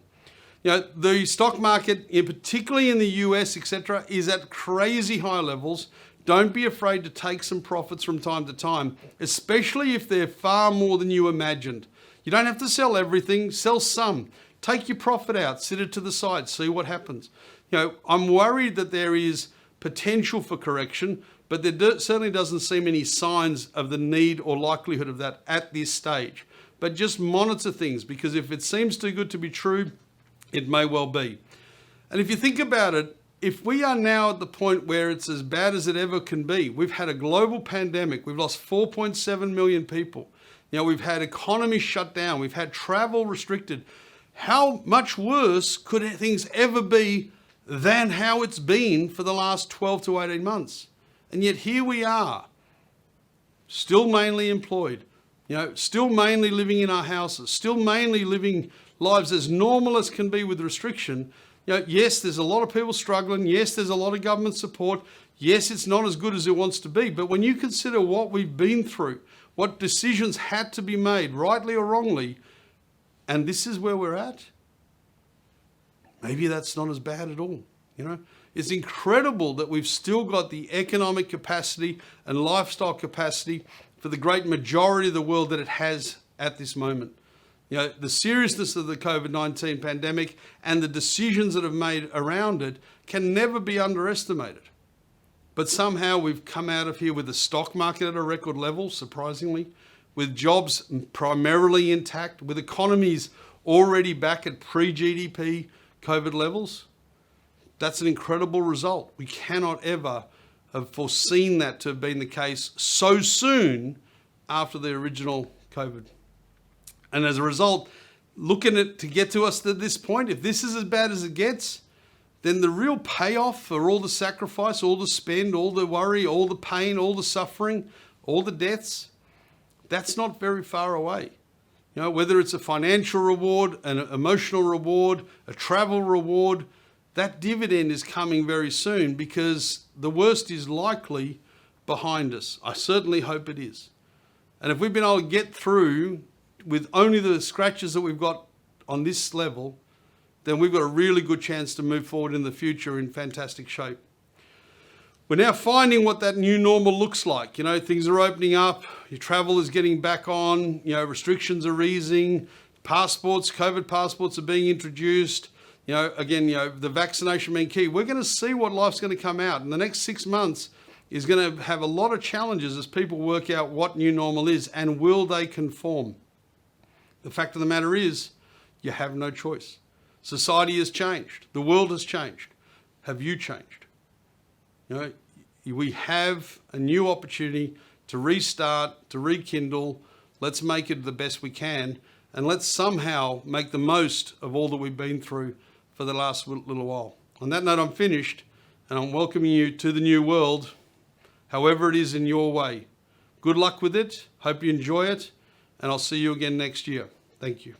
The stock market, particularly in the US, etc., is at crazy high levels. Don't be afraid to take some profits from time to time, especially if they're far more than you imagined. You don't have to sell everything, sell some. Take your profit out, sit it to the side, see what happens. I'm worried that there is potential for correction, but there certainly doesn't seem any signs of the need or likelihood of that at this stage. But just monitor things, because if it seems too good to be true, it may well be. And if you think about it, if we are now at the point where it's as bad as it ever can be, we've had a global pandemic, we've lost 4.7 million people. We've had economies shut down, we've had travel restricted. How much worse could things ever be than how it's been for the last 12 to 18 months? And yet here we are. still mainly employed, still mainly living in our houses, still mainly living lives as normal as can be with restriction. Yes, there's a lot of people struggling. Yes, there's a lot of government support. Yes, it's not as good as it wants to be. But when you consider what we've been through, what decisions had to be made, rightly or wrongly, and this is where we're at, maybe that's not as bad at all. It's incredible that we've still got the economic capacity and lifestyle capacity for the great majority of the world that it has at this moment. The seriousness of the COVID-19 pandemic and the decisions that have made around it can never be underestimated. But somehow we've come out of here with the stock market at a record level, surprisingly, with jobs primarily intact, with economies already back at pre-GDP COVID levels. That's an incredible result. We cannot ever have foreseen that to have been the case so soon after the original COVID. And as a result, looking at to get to us to this point, if this is as bad as it gets, then the real payoff for all the sacrifice, all the spend, all the worry, all the pain, all the suffering, all the deaths, that's not very far away. Whether it's a financial reward, an emotional reward, a travel reward, that dividend is coming very soon because the worst is likely behind us. I certainly hope it is. And if we've been able to get through with only the scratches that we've got on this level, then we've got a really good chance to move forward in the future in fantastic shape. We're now finding what that new normal looks like. Things are opening up, your travel is getting back on, restrictions are easing, COVID passports are being introduced. The vaccination being key. We're going to see what life's going to come out. And the next 6 months is going to have a lot of challenges as people work out what new normal is and will they conform. The fact of the matter is, you have no choice. Society has changed. The world has changed. Have you changed? We have a new opportunity to restart, to rekindle. Let's make it the best we can. And let's somehow make the most of all that we've been through for the last little while. On that note, I'm finished, and I'm welcoming you to the new world, however it is in your way. Good luck with it. Hope you enjoy it, and I'll see you again next year. Thank you.